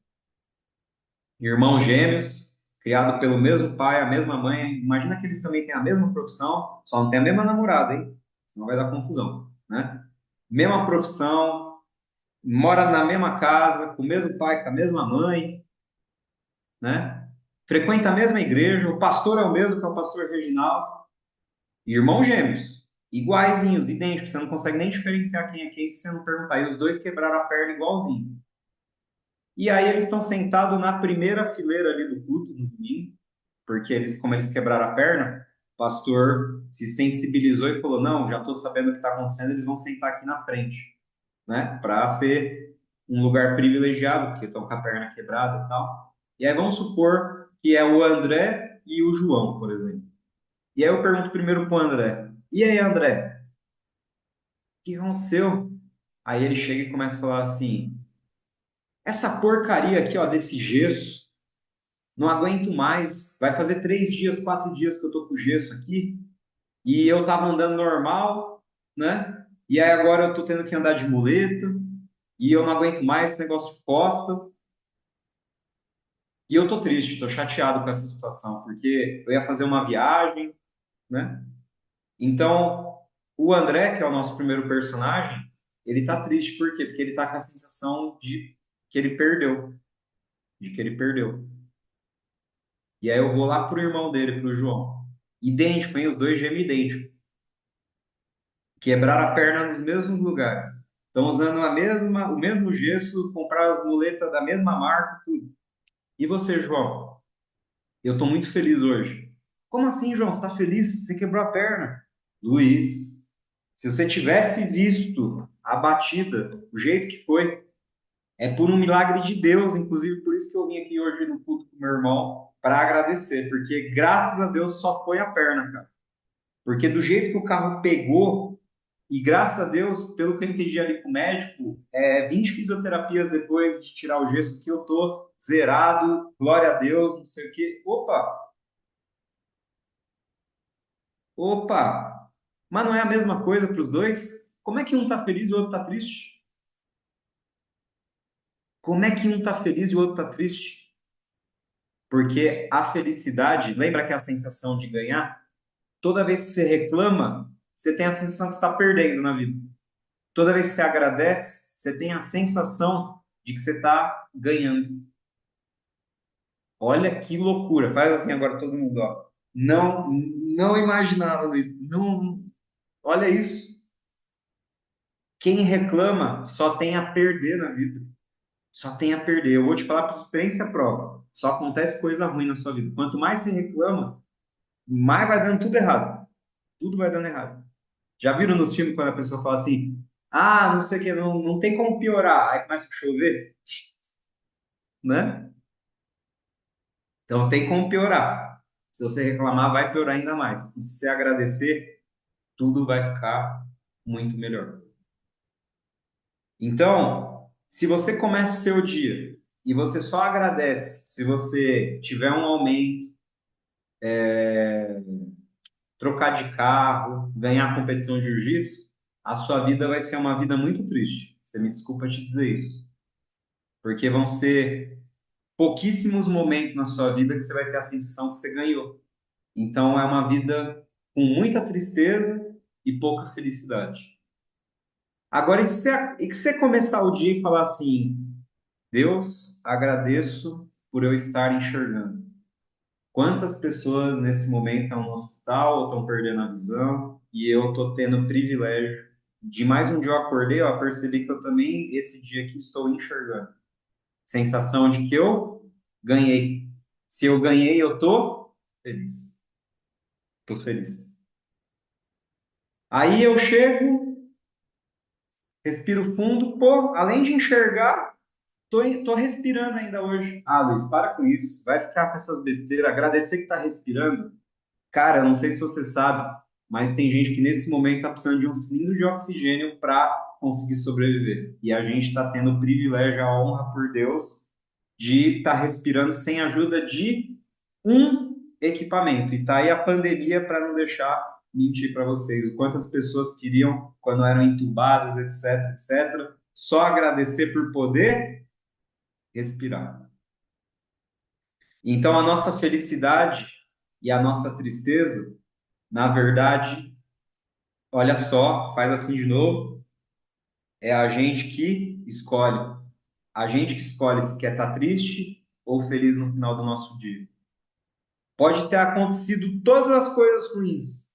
Irmãos gêmeos, criados pelo mesmo pai, a mesma mãe. Imagina que eles também têm a mesma profissão, só não tem a mesma namorada, hein? Senão vai dar confusão, né? Mesma profissão, mora na mesma casa, com o mesmo pai, com a mesma mãe, né? Frequenta a mesma igreja, o pastor é o mesmo que é o pastor Reginaldo, irmãos gêmeos, iguaizinhos, idênticos, você não consegue nem diferenciar quem é quem se você não perguntar. E os dois quebraram a perna igualzinho. E aí eles estão sentados na primeira fileira ali do culto no domingo, porque eles, como eles quebraram a perna, o pastor se sensibilizou e falou: Não, já estou sabendo o que está acontecendo, eles vão sentar aqui na frente, né? Para ser um lugar privilegiado, porque estão com a perna quebrada e tal. E aí vamos supor que é o André e o João, por exemplo. E aí eu pergunto primeiro pro André: E aí, André, o que aconteceu? Aí ele chega e começa a falar assim: Essa porcaria aqui, ó, desse gesso, não aguento mais. Vai fazer 3 dias, 4 dias que eu tô com gesso aqui e eu tava andando normal, né? E aí agora eu tô tendo que andar de muleta e eu não aguento mais esse negócio de coça. E eu tô triste, tô chateado com essa situação, porque eu ia fazer uma viagem, né? Então, o André, que é o nosso primeiro personagem, ele tá triste, por quê? Porque ele tá com a sensação de que ele perdeu, de que ele perdeu. E aí eu vou lá pro irmão dele, pro João. Idêntico, hein? Os dois gêmeos idênticos. Quebraram a perna nos mesmos lugares. Estão usando o mesmo gesso, compraram as muletas da mesma marca, tudo. E você, João? Eu tô muito feliz hoje. Como assim, João? Você tá feliz? Você quebrou a perna? Luiz, se você tivesse visto a batida, o jeito que foi, é por um milagre de Deus, inclusive por isso que eu vim aqui hoje no culto com meu irmão, para agradecer, porque graças a Deus só foi a perna, cara. Porque do jeito que o carro pegou, e graças a Deus, pelo que eu entendi ali com o médico, 20 fisioterapias depois de tirar o gesso que eu tô zerado, glória a Deus, não sei o quê. Opa, opa, mas não é a mesma coisa para os dois? Como é que um tá feliz e o outro tá triste? Como é que um tá feliz e o outro tá triste? Porque a felicidade, lembra que é a sensação de ganhar? Toda vez que você reclama, você tem a sensação que está perdendo na vida. Toda vez que você agradece, você tem a sensação de que você está ganhando. Olha que loucura. Faz assim agora todo mundo, ó. Não, não imaginava, Luiz. Não, olha isso. Quem reclama só tem a perder na vida. Só tem a perder. Eu vou te falar por experiência própria. Só acontece coisa ruim na sua vida. Quanto mais você reclama, mais vai dando tudo errado. Tudo vai dando errado. Já viram nos filmes quando a pessoa fala assim: ah, não sei o que, não tem como piorar. Aí começa a chover, né? Então tem como piorar. Se você reclamar, vai piorar ainda mais. E se você agradecer, tudo vai ficar muito melhor. Então, se você começa o seu dia e você só agradece, se você tiver um aumento, trocar de carro, ganhar a competição de jiu-jitsu, a sua vida vai ser uma vida muito triste. Você me desculpa te dizer isso. Porque vão ser pouquíssimos momentos na sua vida que você vai ter a sensação que você ganhou. Então, é uma vida com muita tristeza e pouca felicidade. Agora, e que você começar o dia e falar assim: Deus, agradeço por eu estar enxergando. Quantas pessoas nesse momento estão no hospital ou estão perdendo a visão e eu estou tendo o privilégio de mais um dia eu acordei, ó, percebi que eu também, esse dia aqui, estou enxergando. Sensação de que eu ganhei. Se eu ganhei, eu tô feliz. Tô feliz. Aí eu chego, respiro fundo, pô, além de enxergar, tô respirando ainda hoje. Ah, Luiz, para com isso. Vai ficar com essas besteiras. Agradecer que tá respirando. Cara, eu não sei se você sabe, mas tem gente que nesse momento tá precisando de um cilindro de oxigênio para conseguir sobreviver. E a gente está tendo o privilégio, a honra por Deus, de estar respirando sem ajuda de um equipamento. E tá aí a pandemia para não deixar mentir para vocês. O quantas pessoas queriam, quando eram entubadas, etc, etc, só agradecer por poder respirar. Então, a nossa felicidade e a nossa tristeza, na verdade, olha só, faz assim de novo, é a gente que escolhe. A gente que escolhe se quer estar triste ou feliz no final do nosso dia. Pode ter acontecido todas as coisas ruins.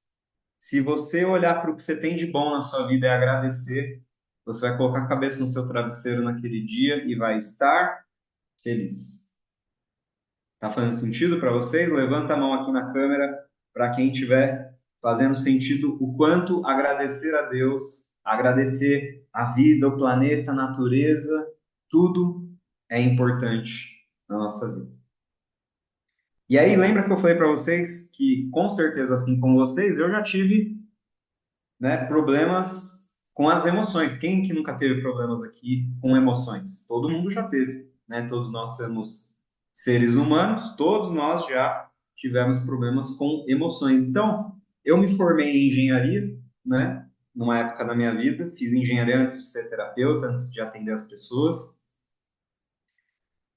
Se você olhar para o que você tem de bom na sua vida e agradecer, você vai colocar a cabeça no seu travesseiro naquele dia e vai estar feliz. Tá fazendo sentido para vocês? Levanta a mão aqui na câmera para quem estiver fazendo sentido o quanto agradecer a Deus, agradecer a vida, o planeta, a natureza, tudo é importante na nossa vida. E aí, lembra que eu falei para vocês que, com certeza, assim como vocês, eu já tive, né, problemas com as emoções. Quem que nunca teve problemas aqui com emoções? Todo mundo já teve, né? Todos nós somos seres humanos, todos nós já tivemos problemas com emoções. Então, eu me formei em engenharia, né? Numa época da minha vida, fiz engenharia antes de ser terapeuta, antes de atender as pessoas.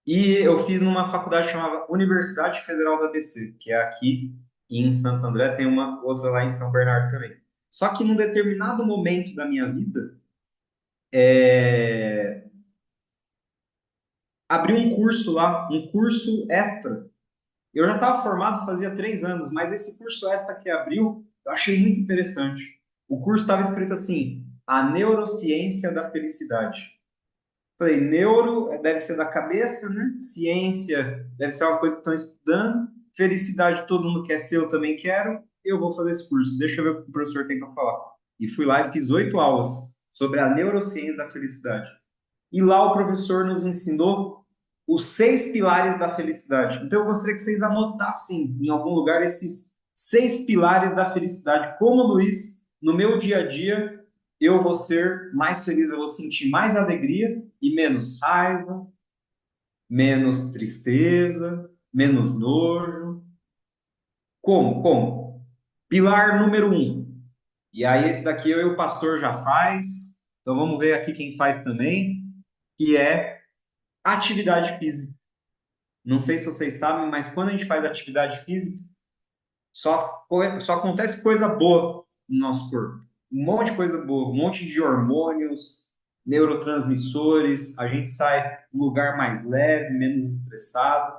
E eu fiz numa faculdade chamada Universidade Federal da ABC, que é aqui em Santo André, tem uma outra lá em São Bernardo também. Só que num determinado momento da minha vida, abri um curso lá, um curso extra. Eu já estava formado fazia 3 anos, mas esse curso extra que abriu, eu achei muito interessante. O curso estava escrito assim: A Neurociência da Felicidade. Falei, neuro deve ser da cabeça, né? Ciência deve ser uma coisa que estão estudando. Felicidade todo mundo quer ser, eu também quero. Eu vou fazer esse curso. Deixa eu ver o que o professor tem para falar. E fui lá e fiz 8 aulas sobre a neurociência da felicidade. E lá o professor nos ensinou os 6 pilares da felicidade. Então eu gostaria que vocês anotassem em algum lugar esses 6 pilares da felicidade. Como, Luiz, no meu dia a dia, eu vou ser mais feliz, eu vou sentir mais alegria e menos raiva, menos tristeza, menos nojo. Como? Como? Pilar número 1. E aí esse daqui eu e o pastor já faz. Então vamos ver aqui quem faz também, que é Atividade física. Não sei se vocês sabem, mas quando a gente faz atividade física, só acontece coisa boa no nosso corpo. Um monte de coisa boa, um monte de hormônios, neurotransmissores, a gente sai um lugar mais leve, menos estressado.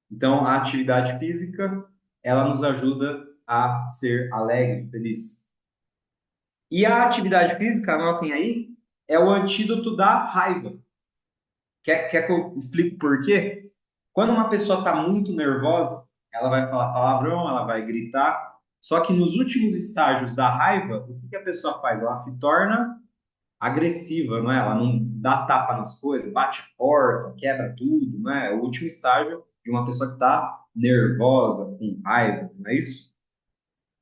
Então, a atividade física, ela nos ajuda a ser alegre, feliz. E a atividade física, anotem aí, é o antídoto da raiva. Quer que eu explique por quê? Quando uma pessoa está muito nervosa, ela vai falar palavrão, ela vai gritar. Só que nos últimos estágios da raiva, o que a pessoa faz? Ela se torna agressiva, não é? Ela não dá tapa nas coisas, bate a porta, quebra tudo, não é? É o último estágio de uma pessoa que está nervosa, com raiva, não é isso?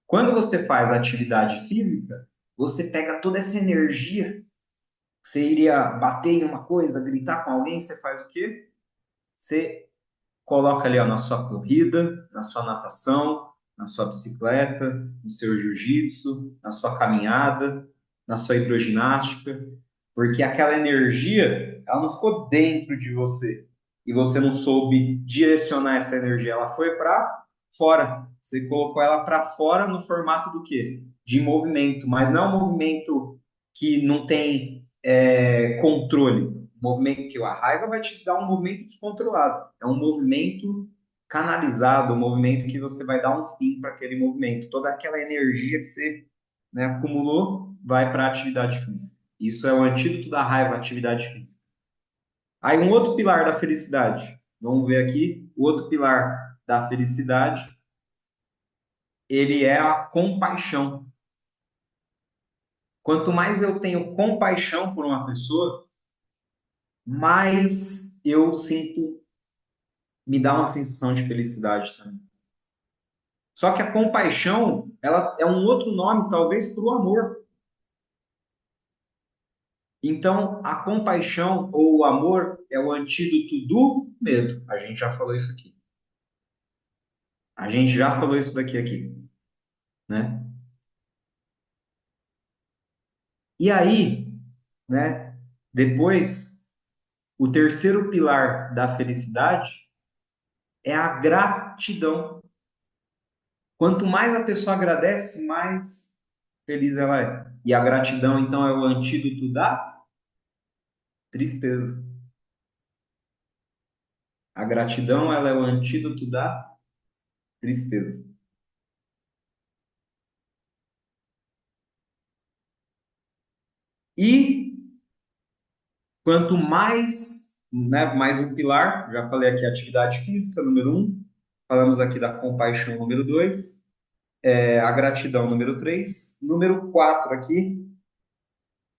Quando você faz atividade física, você pega toda essa energia, você iria bater em uma coisa, gritar com alguém, você faz o quê? Você coloca ali ó, na sua corrida, na sua natação, na sua bicicleta, no seu jiu-jitsu, na sua caminhada, na sua hidroginástica, porque aquela energia, ela não ficou dentro de você e você não soube direcionar essa energia, ela foi para fora. Você colocou ela para fora no formato do quê? De movimento, mas não é um movimento que não tem controle. Movimento que a raiva vai te dar um movimento descontrolado. É um movimento canalizado, um movimento que você vai dar um fim para aquele movimento. Toda aquela energia que você, né, acumulou vai para a atividade física. Isso é o antídoto da raiva, atividade física. Aí um outro pilar da felicidade. Vamos ver aqui. O outro pilar da felicidade, ele é a compaixão. Quanto mais eu tenho compaixão por uma pessoa, mais eu sinto, me dá uma sensação de felicidade também. Só que a compaixão, ela é um outro nome, talvez, para o amor. Então, a compaixão ou o amor é o antídoto do medo. A gente já falou isso aqui. A gente já falou isso aqui, né? E aí, né? Depois, o terceiro pilar da felicidade é a gratidão. Quanto mais a pessoa agradece, mais feliz ela é. E a gratidão, então, é o antídoto da tristeza. A gratidão, ela é o antídoto da tristeza. E quanto mais, né, mais um pilar, já falei aqui atividade física, número um, falamos aqui da compaixão, número dois, a gratidão, número três, número quatro aqui,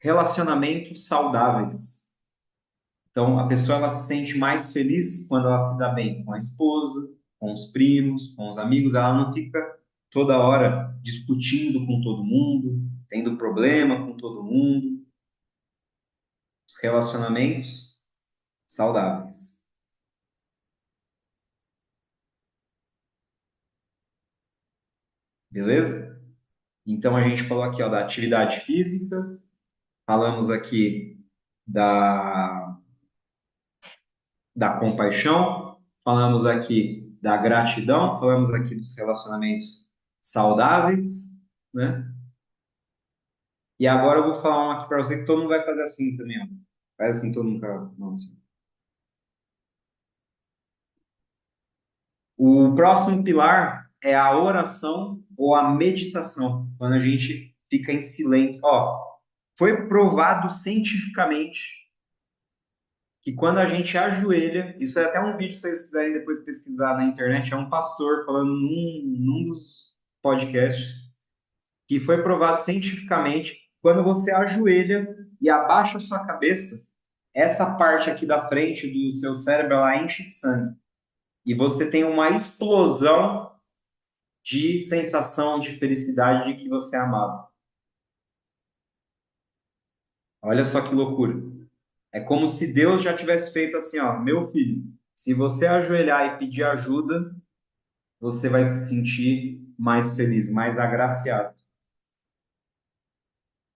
relacionamentos saudáveis. Então, a pessoa ela se sente mais feliz quando ela se dá bem com a esposa, com os primos, com os amigos, ela não fica toda hora discutindo com todo mundo, tendo problema com todo mundo. Os relacionamentos saudáveis. Beleza? Então a gente falou aqui ó, da atividade física, falamos aqui da, da compaixão, falamos aqui da gratidão, falamos aqui dos relacionamentos saudáveis, né? E agora eu vou falar um aqui para você que todo mundo vai fazer assim também, ó. Faz assim, todo mundo. Não, assim. O próximo pilar é a oração ou a meditação, quando a gente fica em silêncio. Ó, foi provado cientificamente que quando a gente ajoelha, isso é até um vídeo se vocês quiserem depois pesquisar na internet, é um pastor falando num dos podcasts, que foi provado cientificamente, quando você ajoelha e abaixa a sua cabeça, essa parte aqui da frente do seu cérebro, ela enche de sangue. E você tem uma explosão de sensação de felicidade de que você é amado. Olha só que loucura. É como se Deus já tivesse feito assim, ó, meu filho, se você ajoelhar e pedir ajuda, você vai se sentir mais feliz, mais agraciado.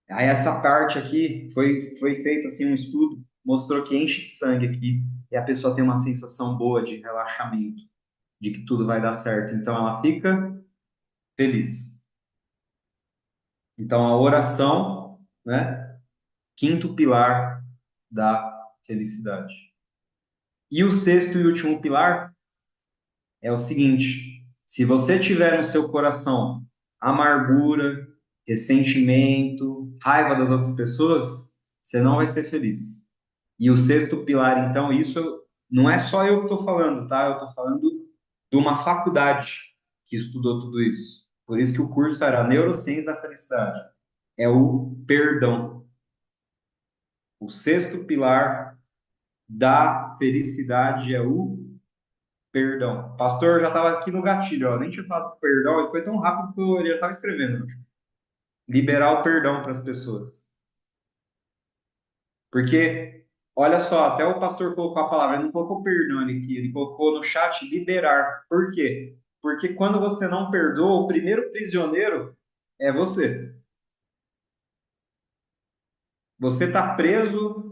Aí essa parte aqui foi feito assim um estudo mostrou que enche de sangue aqui e a pessoa tem uma sensação boa de relaxamento, de que tudo vai dar certo. Então ela fica feliz. Então a oração, né? Quinto pilar da felicidade. E o sexto e último pilar é o seguinte: se você tiver no seu coração amargura, ressentimento, raiva das outras pessoas, você não vai ser feliz. E o sexto pilar, então, isso não é só eu que estou falando, tá? Eu estou falando de uma faculdade que estudou tudo isso. Por isso que o curso era Neurociência da Felicidade. É o perdão. O sexto pilar da felicidade é o perdão. Pastor, eu já estava aqui no gatilho, ó. Nem tinha falado perdão, e foi tão rápido que ele já estava escrevendo. Liberar o perdão para as pessoas. Porque, olha só, até o pastor colocou a palavra, ele não colocou perdão ali aqui, ele colocou no chat liberar. Por quê? Porque quando você não perdoa, o primeiro prisioneiro é você. Você está preso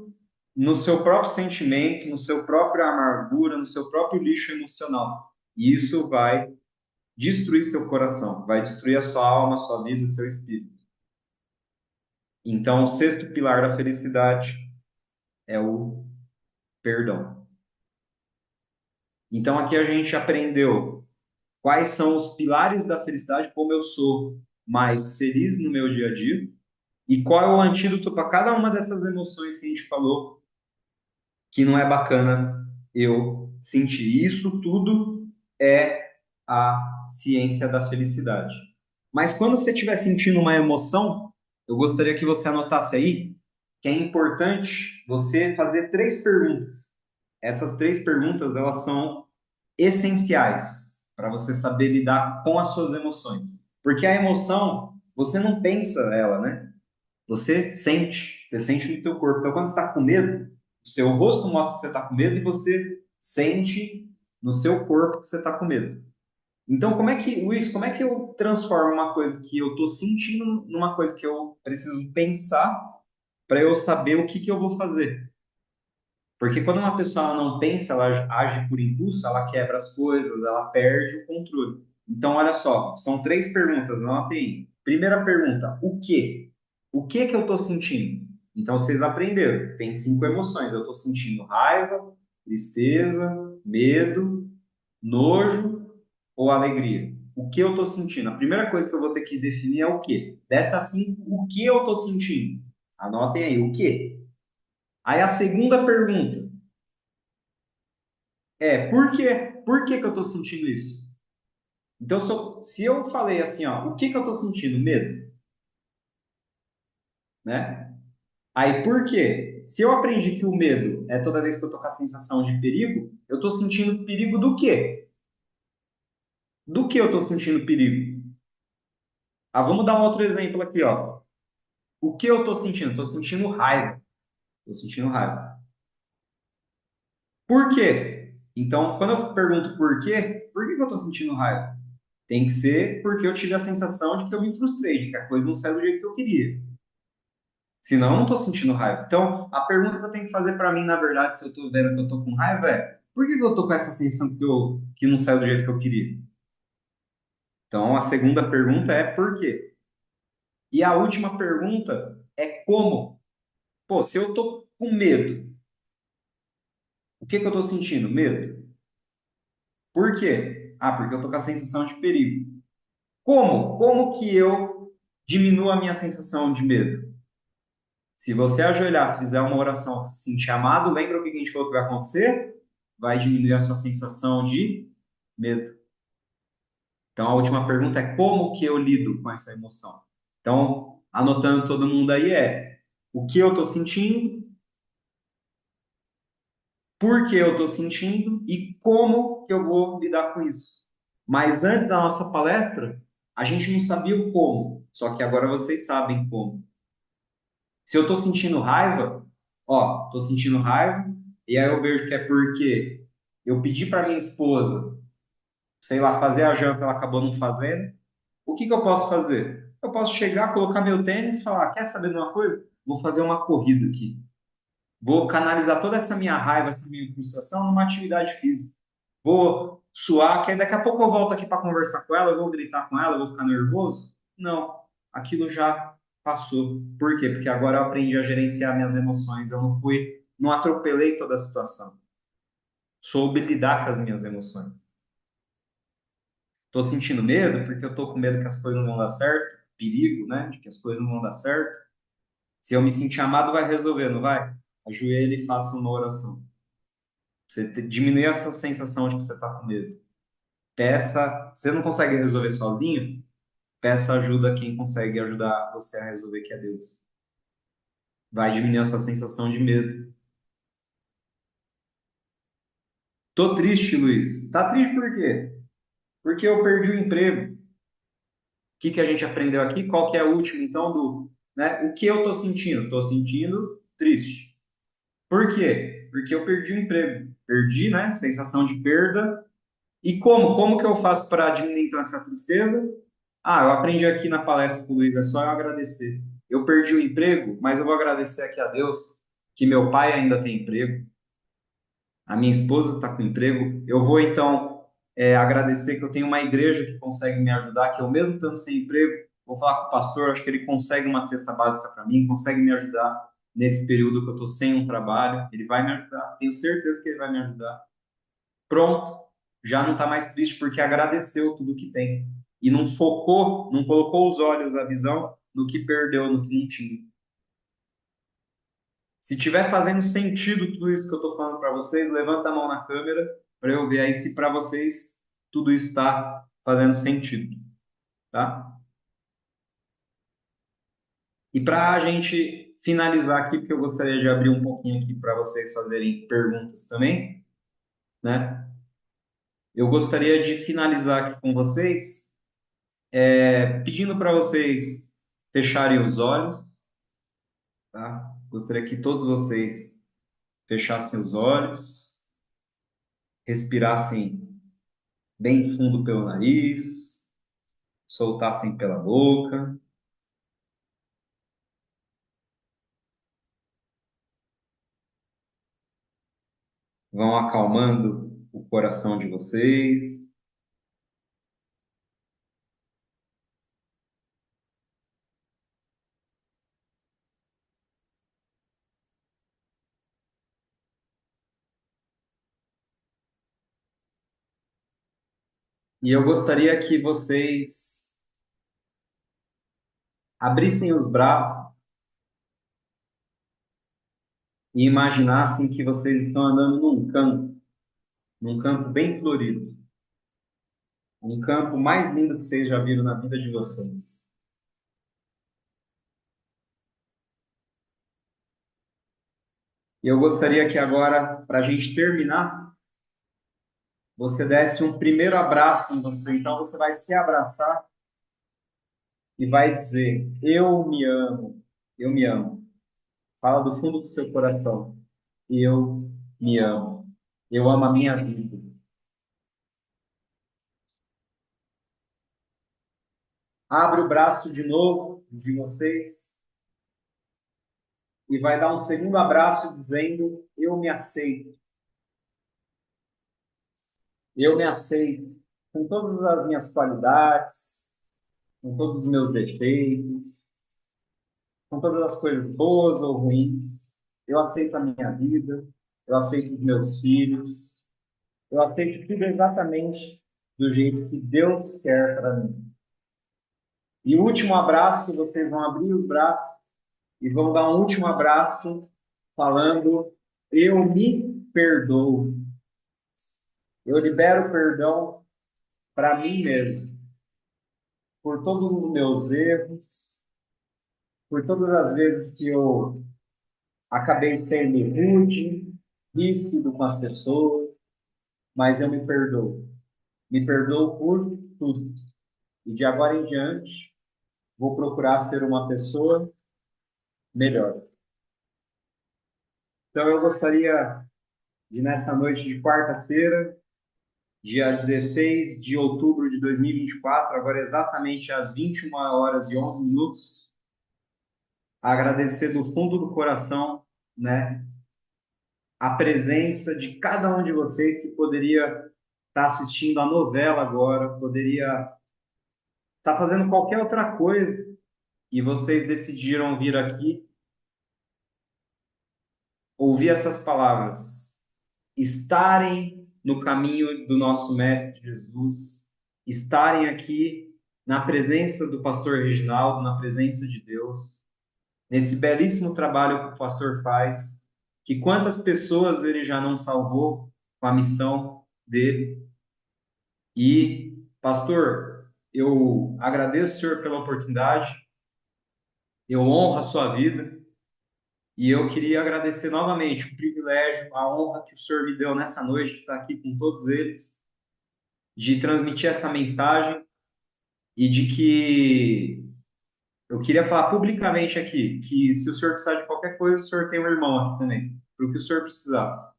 no seu próprio sentimento, no seu próprio amargura, no seu próprio lixo emocional. E isso vai destruir seu coração, vai destruir a sua alma, a sua vida, o seu espírito. Então, o sexto pilar da felicidade é o perdão. Então, aqui a gente aprendeu quais são os pilares da felicidade, como eu sou mais feliz no meu dia a dia, e qual é o antídoto para cada uma dessas emoções que a gente falou que não é bacana eu sentir. Isso tudo é a ciência da felicidade. Mas quando você estiver sentindo uma emoção, eu gostaria que você anotasse aí que é importante você fazer três perguntas. Essas três perguntas, elas são essenciais para você saber lidar com as suas emoções. Porque a emoção, você não pensa ela, né? Você sente no teu corpo. Então, quando você está com medo, o seu rosto mostra que você está com medo e você sente no seu corpo que você está com medo. Então, Luiz, como é que eu transformo uma coisa que eu estou sentindo numa coisa que eu preciso pensar para eu saber o que eu vou fazer? Porque quando uma pessoa não pensa, ela age por impulso, ela quebra as coisas, ela perde o controle. Então, olha só, são três perguntas, anotem aí. Primeira pergunta, o quê? O que que eu estou sentindo? Então, vocês aprenderam, tem cinco emoções. Eu estou sentindo raiva, tristeza, medo, nojo ou alegria? O que eu estou sentindo? A primeira coisa que eu vou ter que definir é o quê? Dessas cinco, o que eu estou sentindo? Anotem aí, o quê? Aí a segunda pergunta, por quê? Por que que eu estou sentindo isso? Então, se eu falei assim, ó, o que que eu estou sentindo? Medo, né? Aí, por quê? Se eu aprendi que o medo é toda vez que eu estou com a sensação de perigo, eu estou sentindo perigo do quê? Do que eu estou sentindo perigo? Ah, vamos dar um outro exemplo aqui, ó. O que eu estou sentindo? Estou sentindo raiva. Estou sentindo raiva. Por quê? Então, quando eu pergunto por que que eu estou sentindo raiva? Tem que ser porque eu tive a sensação de que eu me frustrei, de que a coisa não saiu do jeito que eu queria. Senão, eu não estou sentindo raiva. Então, a pergunta que eu tenho que fazer para mim, na verdade, se eu estou vendo que eu estou com raiva é: por que que eu estou com essa sensação que não saiu do jeito que eu queria? Então, a segunda pergunta é por quê? E a última pergunta é como? Pô, se eu estou com medo, o que que eu estou sentindo? Medo. Por quê? Ah, porque eu estou com a sensação de perigo. Como? Como que eu diminuo a minha sensação de medo? Se você ajoelhar, fizer uma oração, se sentir amado, lembra o que a gente falou que vai acontecer? Vai diminuir a sua sensação de medo. Então, a última pergunta é como que eu lido com essa emoção? Então, anotando todo mundo aí o que eu estou sentindo, por que eu estou sentindo e como que eu vou lidar com isso. Mas antes da nossa palestra, a gente não sabia o como, só que agora vocês sabem como. Se eu estou sentindo raiva, ó, estou sentindo raiva, e aí eu vejo que é porque eu pedi para minha esposa, sei lá, fazer a janta, ela acabou não fazendo. O que que eu posso fazer? Eu posso chegar, colocar meu tênis e falar: quer saber de uma coisa? Vou fazer uma corrida aqui. Vou canalizar toda essa minha raiva, essa minha frustração numa atividade física. Vou suar, que aí daqui a pouco eu volto aqui para conversar com ela, eu vou gritar com ela, eu vou ficar nervoso. Não, aquilo já passou. Por quê? Porque agora eu aprendi a gerenciar minhas emoções. Eu não atropelei toda a situação. Soube lidar com as minhas emoções. Estou sentindo medo porque eu estou com medo que as coisas não vão dar certo, perigo, né, de que as coisas não vão dar certo. Se eu me sentir amado, vai resolver, não vai? Ajoelhe e faça uma oração. Diminuir essa sensação de que você está com medo. Peça, você não consegue resolver sozinho? Peça ajuda a quem consegue ajudar você a resolver, que é Deus. Vai diminuir essa sensação de medo. Tô triste, Luiz. Tá triste por quê? Porque eu perdi o emprego. O que que a gente aprendeu aqui? Qual que é o último, então, né? O que eu tô sentindo? Tô sentindo triste. Por quê? Porque eu perdi o emprego. Perdi, né? Sensação de perda. E como? Como que eu faço para diminuir então essa tristeza? Ah, eu aprendi aqui na palestra com o Luiz, é só eu agradecer. Eu perdi o emprego, mas eu vou agradecer aqui a Deus que meu pai ainda tem emprego, a minha esposa está com emprego. Eu vou então agradecer que eu tenho uma igreja que consegue me ajudar, que eu mesmo estando sem emprego, vou falar com o pastor, acho que ele consegue uma cesta básica para mim, consegue me ajudar nesse período que eu estou sem um trabalho. Ele vai me ajudar, tenho certeza que ele vai me ajudar. Pronto, já não está mais triste porque agradeceu tudo que tem. E não focou, não colocou os olhos, a visão no que perdeu, no que não tinha. Se tiver fazendo sentido tudo isso que eu estou falando para vocês, levanta a mão na câmera para eu ver aí se para vocês tudo isso está fazendo sentido, tá? E para a gente finalizar aqui, porque eu gostaria de abrir um pouquinho aqui para vocês fazerem perguntas também, né? Eu gostaria de finalizar aqui com vocês pedindo para vocês fecharem os olhos, tá? Gostaria que todos vocês fechassem os olhos, respirassem bem fundo pelo nariz, soltassem pela boca, vão acalmando o coração de vocês. E eu gostaria que vocês abrissem os braços e imaginassem que vocês estão andando num campo bem florido, um campo mais lindo que vocês já viram na vida de vocês. E eu gostaria que agora, para a gente terminar, você desse um primeiro abraço em você. Então você vai se abraçar e vai dizer: Eu me amo, eu me amo. Fala do fundo do seu coração. Eu me amo. Eu amo a minha vida. Abre o braço de novo de vocês e vai dar um segundo abraço dizendo: Eu me aceito. Eu me aceito com todas as minhas qualidades, com todos os meus defeitos, com todas as coisas boas ou ruins. Eu aceito a minha vida, eu aceito os meus filhos, eu aceito tudo exatamente do jeito que Deus quer para mim. E o último abraço, vocês vão abrir os braços e vão dar um último abraço falando: Eu me perdoo. Eu libero perdão para mim mesmo por todos os meus erros, por todas as vezes que eu acabei sendo rude, ríspido com as pessoas, mas eu me perdoo. Me perdoo por tudo. E de agora em diante, vou procurar ser uma pessoa melhor. Então, eu gostaria de, nessa noite de quarta-feira, dia 16 de outubro de 2024, agora exatamente às 21h11, agradecer do fundo do coração, né, a presença de cada um de vocês que poderia estar assistindo a novela agora, poderia estar fazendo qualquer outra coisa e vocês decidiram vir aqui ouvir essas palavras, estarem no caminho do nosso Mestre Jesus, estarem aqui na presença do pastor Reginaldo, na presença de Deus, nesse belíssimo trabalho que o pastor faz, que quantas pessoas ele já não salvou com a missão dele. E, pastor, eu agradeço o senhor pela oportunidade, eu honro a sua vida. E eu queria agradecer novamente o privilégio, a honra que o senhor me deu nessa noite de estar aqui com todos eles, de transmitir essa mensagem e de que eu queria falar publicamente aqui que se o senhor precisar de qualquer coisa, o senhor tem um irmão aqui também, para o que o senhor precisar.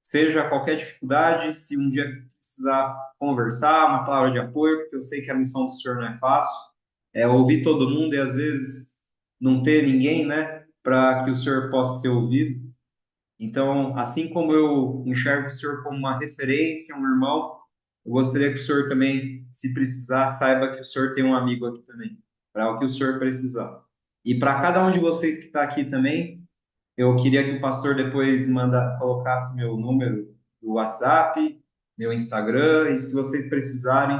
Seja qualquer dificuldade, se um dia precisar conversar, uma palavra de apoio, porque eu sei que a missão do senhor não é fácil, é ouvir todo mundo e às vezes não ter ninguém, né, para que o senhor possa ser ouvido. Então, assim como eu enxergo o senhor como uma referência, um irmão, eu gostaria que o senhor também, se precisar, saiba que o senhor tem um amigo aqui também, para o que o senhor precisar. E para cada um de vocês que está aqui também, eu queria que o pastor depois colocasse meu número do WhatsApp, meu Instagram, e se vocês precisarem,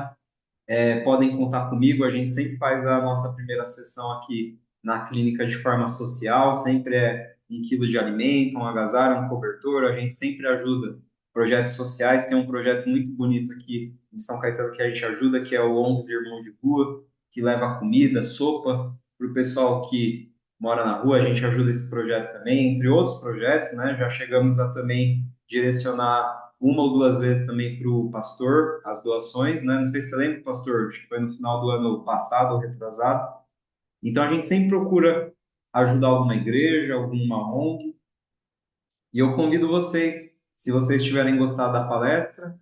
podem contar comigo. A gente sempre faz a nossa primeira sessão aqui na clínica de forma social, sempre é 1 quilo de alimento, um agasalho, um cobertor, a gente sempre ajuda projetos sociais. Tem um projeto muito bonito aqui em São Caetano que a gente ajuda, que é o ONGs Irmãos de Rua, que leva comida, sopa para o pessoal que mora na rua. A gente ajuda esse projeto também, entre outros projetos, né? Já chegamos a também direcionar 1 ou 2 vezes também para o pastor as doações, né? Não sei se você lembra, pastor, acho que foi no final do ano passado ou retrasado. Então a gente sempre procura ajudar alguma igreja, alguma ONG, e eu convido vocês, se vocês tiverem gostado da palestra,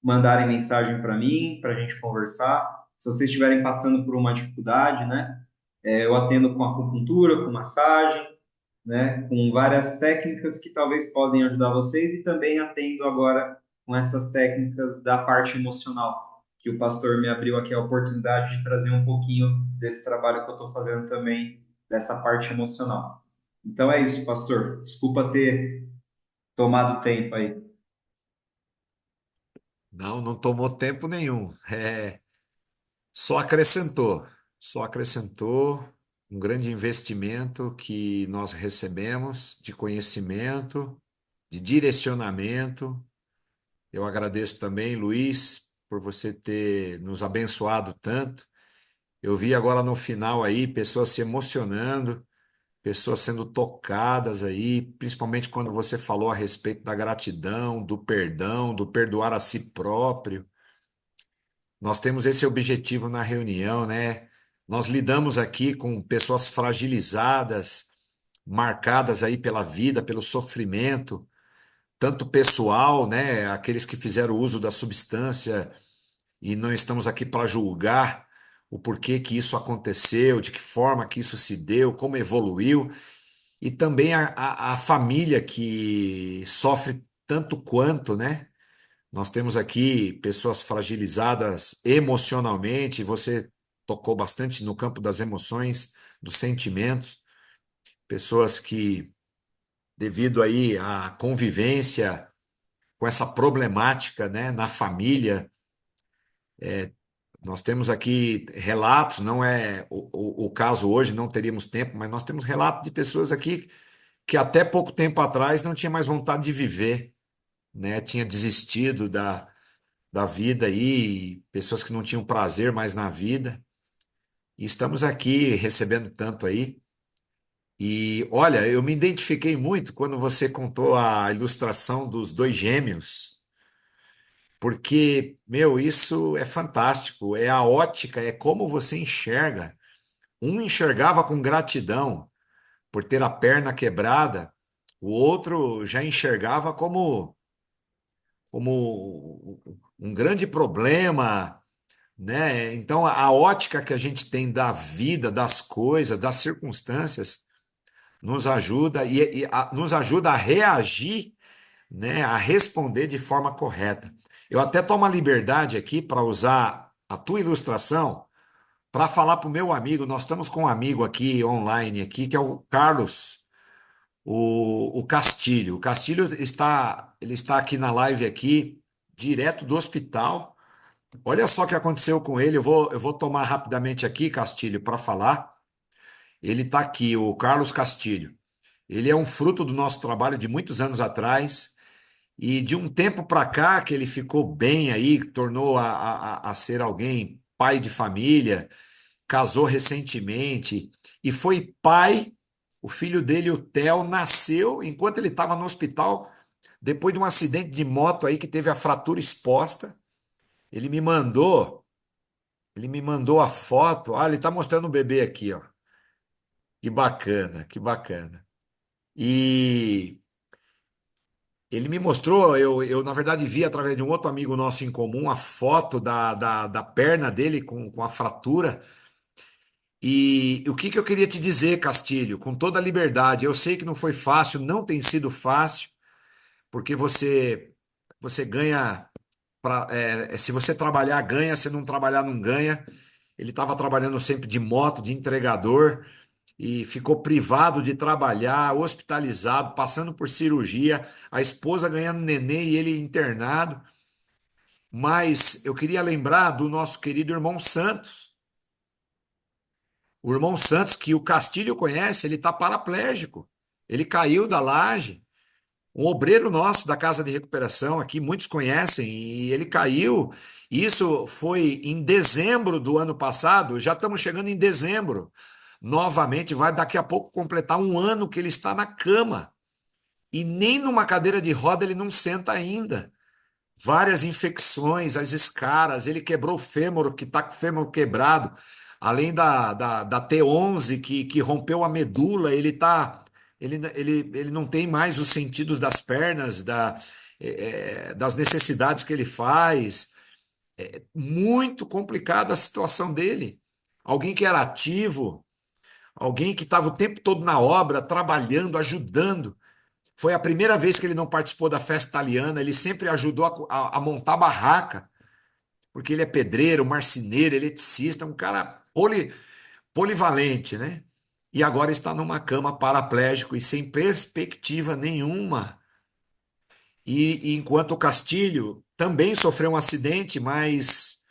mandarem mensagem para mim, para a gente conversar. Se vocês estiverem passando por uma dificuldade, né? Eu atendo com acupuntura, com massagem, né, com várias técnicas que talvez podem ajudar vocês e também atendo agora com essas técnicas da parte emocional, que o pastor me abriu aqui a oportunidade de trazer um pouquinho desse trabalho que eu estou fazendo também, dessa parte emocional. Então é isso, pastor. Desculpa ter tomado tempo aí. Não, não tomou tempo nenhum. Só acrescentou, só acrescentou um grande investimento que nós recebemos de conhecimento, de direcionamento. Eu agradeço também, Luiz, por você ter nos abençoado tanto. Eu vi agora no final aí pessoas se emocionando, pessoas sendo tocadas aí, principalmente quando você falou a respeito da gratidão, do perdoar a si próprio. Nós temos esse objetivo na reunião, né? Nós lidamos aqui com pessoas fragilizadas, marcadas aí pela vida, pelo sofrimento, tanto pessoal, né? Aqueles que fizeram uso da substância e não estamos aqui para julgar o porquê que isso aconteceu, de que forma que isso se deu, como evoluiu, e também a família que sofre tanto quanto, né? Nós temos aqui pessoas fragilizadas emocionalmente, você tocou bastante no campo das emoções, dos sentimentos, pessoas que, devido aí à convivência com essa problemática, né, na família, nós temos aqui relatos, não é o caso hoje, não teríamos tempo, mas nós temos relatos de pessoas aqui que até pouco tempo atrás não tinha mais vontade de viver, né, tinha desistido da vida aí, pessoas que não tinham prazer mais na vida. E estamos aqui recebendo tanto aí. E olha, eu me identifiquei muito quando você contou a ilustração dos dois gêmeos, porque, meu, isso é fantástico. É a ótica, é como você enxerga. Um enxergava com gratidão por ter a perna quebrada, o outro já enxergava como um grande problema, né? Então, a ótica que a gente tem da vida, das coisas, das circunstâncias, nos ajuda a reagir, né, a responder de forma correta. Eu até tomo a liberdade aqui para usar a tua ilustração para falar para o meu amigo. Nós estamos com um amigo aqui online aqui que é o Carlos, o Castilho. O Castilho ele está aqui na live aqui, direto do hospital. Olha só o que aconteceu com ele. Eu vou tomar rapidamente aqui, Castilho, para falar. Ele está aqui, o Carlos Castilho. Ele é um fruto do nosso trabalho de muitos anos atrás e de um tempo para cá que ele ficou bem aí, tornou a ser alguém, pai de família, casou recentemente e foi pai. O filho dele, o Theo, nasceu enquanto ele estava no hospital, depois de um acidente de moto aí que teve a fratura exposta. Ele me mandou, ele me mandou a foto. Ah, ele está mostrando o bebê aqui, ó. Que bacana, que bacana. E ele me mostrou, eu na verdade vi através de um outro amigo nosso em comum a foto da perna dele com a fratura. E o que que eu queria te dizer, Castilho, com toda a liberdade, eu sei que não foi fácil, não tem sido fácil, porque você ganha, se você trabalhar, ganha, se não trabalhar, não ganha. Ele estava trabalhando sempre de moto, de entregador, e ficou privado de trabalhar, hospitalizado, passando por cirurgia, a esposa ganhando neném e ele internado. Mas eu queria lembrar do nosso querido irmão Santos. O irmão Santos, que o Castilho conhece, ele está paraplégico. Ele caiu da laje. Um obreiro nosso da Casa de Recuperação aqui, muitos conhecem, e ele caiu. Isso foi em dezembro do ano passado, já estamos chegando em dezembro. Novamente, vai daqui a pouco completar um ano que ele está na cama. E nem numa cadeira de roda ele não senta ainda. Várias infecções, as escaras, ele quebrou o fêmur, que está com o fêmur quebrado, além da T11 que rompeu a medula, ele não tem mais os sentidos das pernas, das necessidades que ele faz. Muito complicada a situação dele. Alguém que era ativo, alguém que estava o tempo todo na obra, trabalhando, ajudando. Foi a primeira vez que ele não participou da festa italiana, ele sempre ajudou a montar barraca, porque ele é pedreiro, marceneiro, eletricista, um cara polivalente, né? E agora está numa cama paraplégico e sem perspectiva nenhuma. E enquanto o Castilho também sofreu um acidente, mas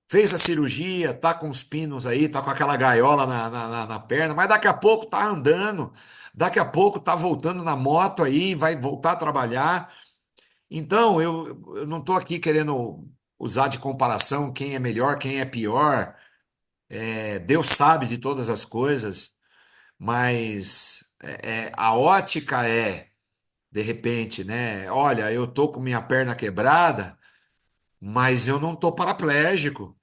fez a cirurgia, tá com os pinos aí, tá com aquela gaiola na perna, mas daqui a pouco tá andando, daqui a pouco tá voltando na moto aí, vai voltar a trabalhar. Então, eu não estou aqui querendo usar de comparação quem é melhor, quem é pior. Deus sabe de todas as coisas, mas a ótica de repente, né? Olha, eu tô com minha perna quebrada, mas eu não tô paraplégico,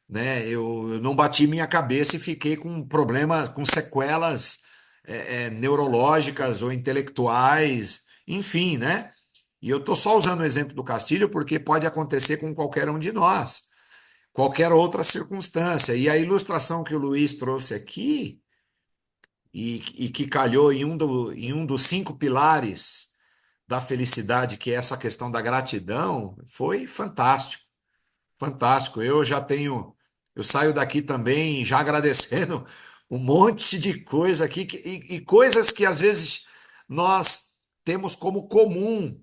né? Eu não bati minha cabeça e fiquei com problemas, com sequelas neurológicas ou intelectuais, enfim, né? E eu estou só usando o exemplo do Castilho porque pode acontecer com qualquer um de nós, qualquer outra circunstância. E a ilustração que o Luiz trouxe aqui, e que calhou em um dos cinco pilares da felicidade, que é essa questão da gratidão, foi fantástico. Fantástico. Eu saio daqui também já agradecendo um monte de coisa aqui e coisas que às vezes nós temos como comum,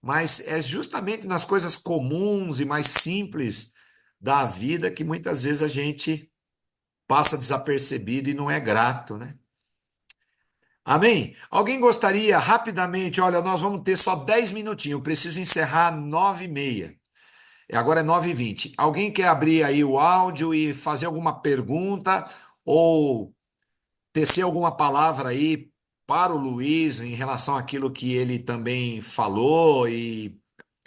mas é justamente nas coisas comuns e mais simples da vida que muitas vezes a gente passa desapercebido e não é grato, né? Amém? Alguém gostaria rapidamente? Olha, nós vamos ter só 10 minutinhos, eu preciso encerrar 9h30. Agora é 9h20. Alguém quer abrir aí o áudio e fazer alguma pergunta ou tecer alguma palavra aí para o Luiz em relação àquilo que ele também falou e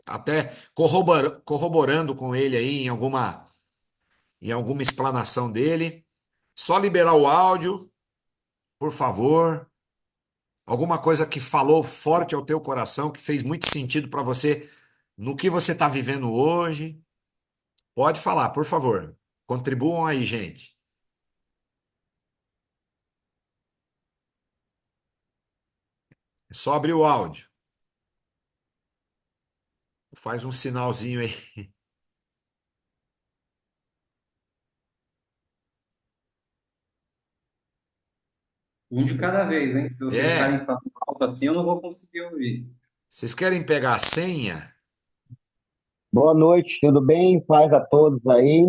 até corroborando com ele aí em alguma explanação dele? Só liberar o áudio, por favor. Alguma coisa que falou forte ao teu coração, que fez muito sentido para você no que você está vivendo hoje. Pode falar, por favor. Contribuam aí, gente. É só abrir o áudio. Faz um sinalzinho aí. Um de cada vez, hein? Se vocês É. ficarem falando alto assim, eu não vou conseguir ouvir. Vocês querem pegar a senha? Boa noite, tudo bem? Paz a todos aí.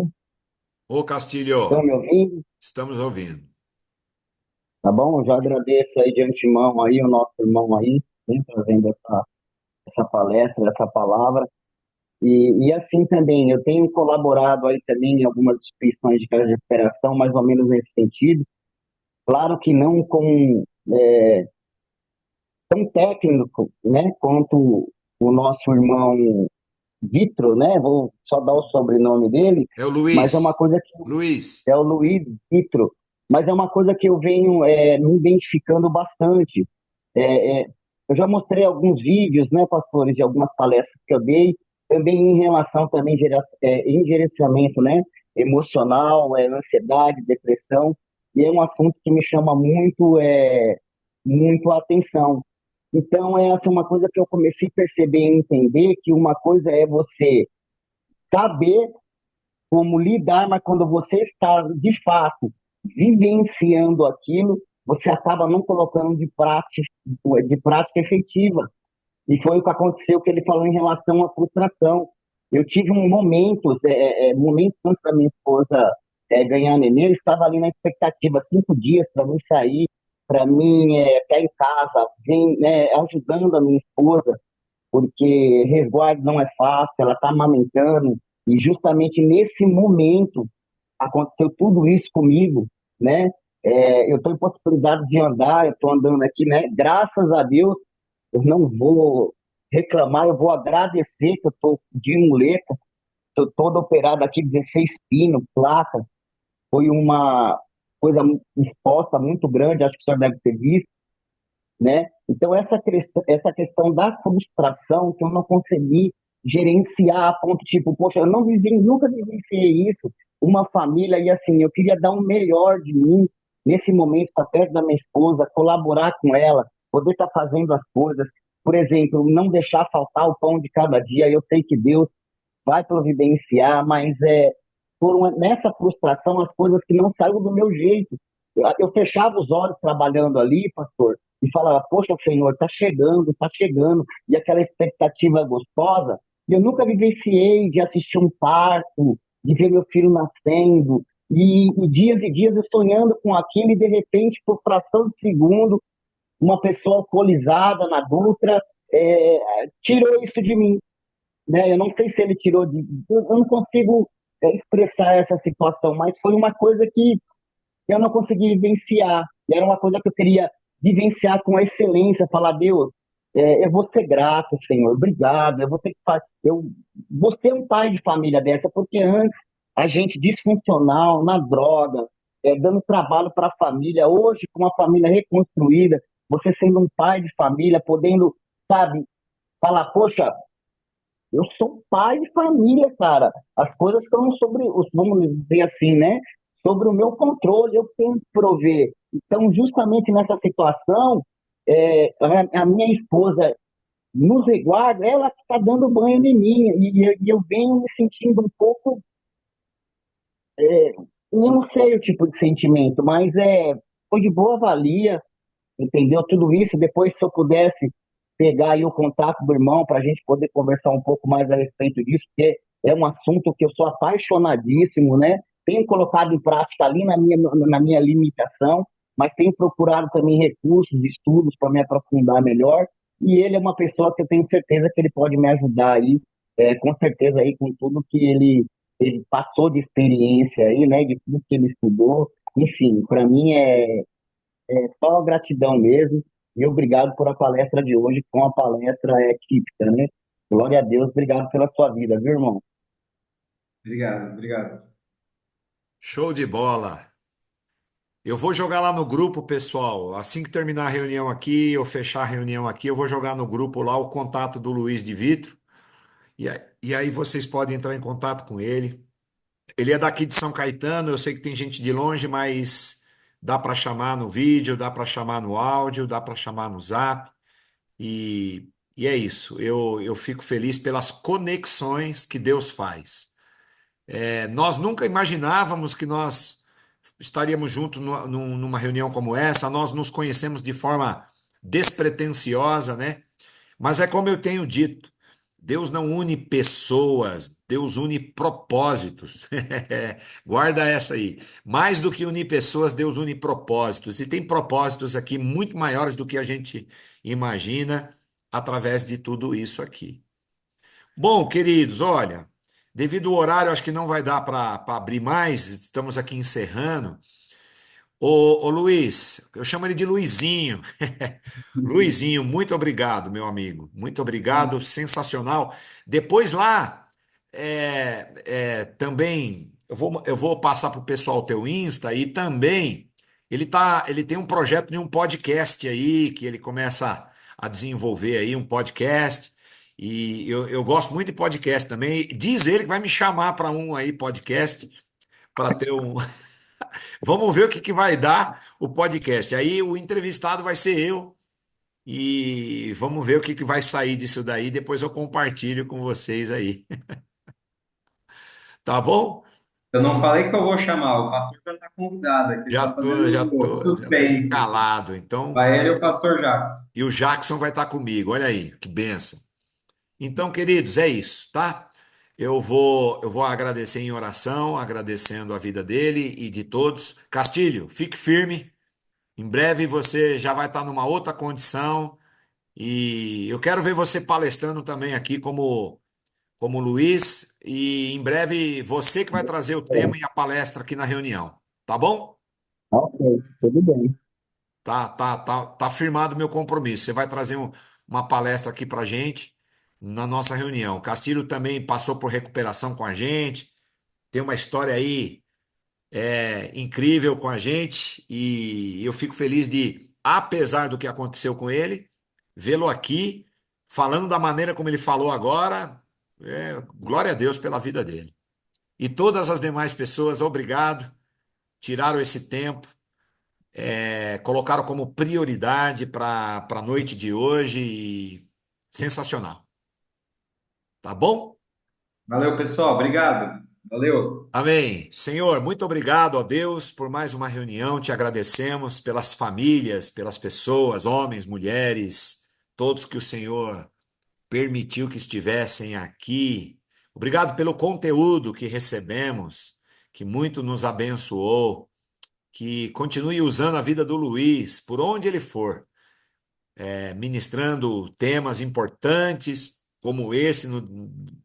Ô Estão Castilho, me ouvindo? estamos ouvindo. Tá bom? Eu já agradeço aí de antemão aí o nosso irmão aí, vem trazendo essa palestra, essa palavra. E assim também, eu tenho colaborado aí também em algumas instituições de casa de recuperação, mais ou menos nesse sentido. Claro que não com tão técnico, né, quanto o nosso irmão Vitro, né? Vou só dar o sobrenome dele, É o mas é Luiz. uma coisa que Luiz, é o Luiz Vitro, mas é uma coisa que eu venho me identificando bastante. É, é, eu já mostrei alguns vídeos, né, pastores, de algumas palestras que eu dei, também em relação também em gerenciamento, né, emocional, ansiedade, depressão, e é um assunto que me chama muito a atenção. Então, essa é uma coisa que eu comecei a perceber e entender que uma coisa é você saber como lidar, mas quando você está de fato vivenciando aquilo, você acaba não colocando de prática efetiva. E foi o que aconteceu que ele falou em relação à frustração. Eu tive um momento antes da minha esposa ganhar neném, eu estava ali na expectativa, 5 dias para mim sair, para mim ficar em casa, ajudando a minha esposa, porque resguardo não é fácil, ela está amamentando, e justamente nesse momento aconteceu tudo isso comigo, né? Eu estou em possibilidade de andar, eu estou andando aqui, né? Graças a Deus, eu não vou reclamar, eu vou agradecer que eu estou de muleta, estou todo operado aqui, 16 pino, placa, foi uma coisa exposta muito grande, acho que o senhor deve ter visto, né? Então, essa questão da frustração que eu não consegui gerenciar a ponto, tipo, poxa, eu não vivi, nunca vivenciei isso, uma família, e assim, eu queria dar o melhor de mim nesse momento, estar perto da minha esposa, colaborar com ela, poder estar fazendo as coisas, por exemplo, não deixar faltar o pão de cada dia, eu sei que Deus vai providenciar, mas nessa frustração as coisas que não saíram do meu jeito. Eu fechava os olhos trabalhando ali, pastor, e falava, poxa, Senhor, tá chegando, e aquela expectativa gostosa, e eu nunca vivenciei de assistir um parto, de ver meu filho nascendo, e dias e dias eu sonhando com aquilo, e de repente, por fração de segundo, uma pessoa alcoolizada na Dutra tirou isso de mim, né? Eu não sei se ele tirou de. Eu não consigo expressar essa situação, mas foi uma coisa que eu não consegui vivenciar. E era uma coisa que eu queria vivenciar com excelência, falar, Deus, eu vou ser grato, Senhor, obrigado, eu vou ter que fazer, eu vou ser um pai de família dessa, porque antes a gente disfuncional, na droga, dando trabalho para a família, hoje com uma família reconstruída, você sendo um pai de família, podendo, sabe, falar, poxa, eu sou pai de família, cara. As coisas estão sobre, vamos dizer assim, né? Sobre o meu controle, eu tenho que prover. Então, justamente nessa situação, a minha esposa nos resguarda, ela que está dando banho em mim, e eu venho me sentindo um pouco, eu não sei o tipo de sentimento, mas foi de boa valia, entendeu? Tudo isso, depois se eu pudesse pegar aí o contato do irmão para a gente poder conversar um pouco mais a respeito disso, porque é um assunto que eu sou apaixonadíssimo, né? Tenho colocado em prática ali na minha limitação, mas tenho procurado também recursos, estudos para me aprofundar melhor, e ele é uma pessoa que eu tenho certeza que ele pode me ajudar aí, com certeza aí com tudo que ele passou de experiência aí, né? De tudo que ele estudou, enfim, para mim só gratidão mesmo. E obrigado por a palestra de hoje, com a palestra típica, né? Glória a Deus, obrigado pela sua vida, viu, irmão? Obrigado, obrigado. show de bola. Eu vou jogar lá no grupo, pessoal. Assim que terminar a reunião aqui, eu fechar a reunião aqui, eu vou jogar no grupo lá o contato do Luiz de Vitro. E aí vocês podem entrar em contato com ele. Ele é daqui de São Caetano, eu sei que tem gente de longe, mas dá para chamar no vídeo, dá para chamar no áudio, dá para chamar no zap. E é isso. Eu fico feliz pelas conexões que Deus faz. Nós nunca imaginávamos que nós estaríamos juntos numa reunião como essa. Nós nos conhecemos de forma despretensiosa, né? Mas é como eu tenho dito, Deus não une pessoas, Deus une propósitos. Guarda essa aí. Mais do que unir pessoas, Deus une propósitos. E tem propósitos aqui muito maiores do que a gente imagina através de tudo isso aqui. Bom, queridos, olha, devido ao horário, acho que não vai dar para abrir mais, estamos aqui encerrando. Ô Luiz, eu chamo ele de Luizinho. Luizinho, muito obrigado, meu amigo. Muito obrigado, sensacional. Depois lá, também, eu vou passar para o pessoal o teu Insta e também ele tem um projeto de um podcast aí, que ele começa a desenvolver aí, um podcast. E eu gosto muito de podcast também. Diz ele que vai me chamar para um aí, podcast, para ter um. Vamos ver o que que vai dar o podcast. Aí o entrevistado vai ser eu e vamos ver o que que vai sair disso daí. Depois eu compartilho com vocês aí. Tá bom? Eu não falei que eu vou chamar, o pastor já está convidado aqui, Já está tô, já fazendo tô, já tô suspense. escalado. Então, Vai ele e o pastor Jacques. e o Jackson vai estar comigo. Olha aí, que benção. Então, queridos, é isso, tá? Eu vou agradecer em oração, agradecendo a vida dele e de todos. Castilho, fique firme. Em breve você já vai estar numa outra condição. E eu quero ver você palestrando também aqui como Luiz, e em breve você que vai trazer o tema e a palestra aqui na reunião, tá bom? Ok, tudo bem. Tá firmado o meu compromisso. Você vai trazer uma palestra aqui pra gente na nossa reunião. O Castilho também passou por recuperação com a gente, tem uma história aí incrível com a gente, e eu fico feliz de, apesar do que aconteceu com ele, vê-lo aqui, falando da maneira como ele falou agora. Glória a Deus pela vida dele. E todas as demais pessoas, obrigado, tiraram esse tempo, colocaram como prioridade para a noite de hoje. E sensacional. Tá bom? Valeu, pessoal. Obrigado. Valeu. Amém. Senhor, muito obrigado, ó Deus, por mais uma reunião. Te agradecemos pelas famílias, pelas pessoas, homens, mulheres, todos que o Senhor permitiu que estivessem aqui. Obrigado pelo conteúdo que recebemos, que muito nos abençoou. Que continue usando a vida do Luiz, por onde ele for, ministrando temas importantes, como esse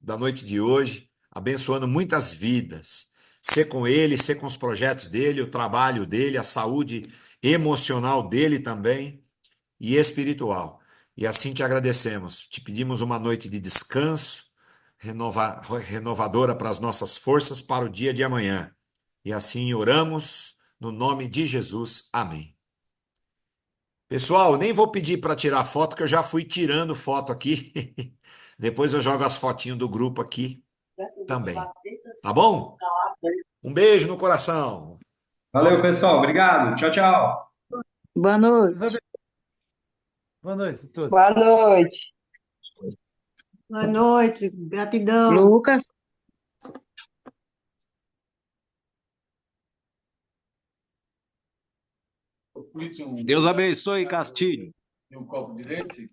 da noite de hoje, abençoando muitas vidas. Ser com ele, ser com os projetos dele, o trabalho dele, a saúde emocional dele também e espiritual. E assim te agradecemos. Te pedimos uma noite de descanso, renovadora para as nossas forças para o dia de amanhã. E assim oramos no nome de Jesus. Amém. Pessoal, nem vou pedir para tirar foto, que eu já fui tirando foto aqui. Depois eu jogo as fotinhas do grupo aqui também. Tá bom? Um beijo no coração. Valeu, pessoal. Obrigado. Tchau, tchau. Boa noite. Boa noite a todos. Boa noite. Boa noite, gratidão. Lucas. Deus abençoe, Castilho. E um copo de leite?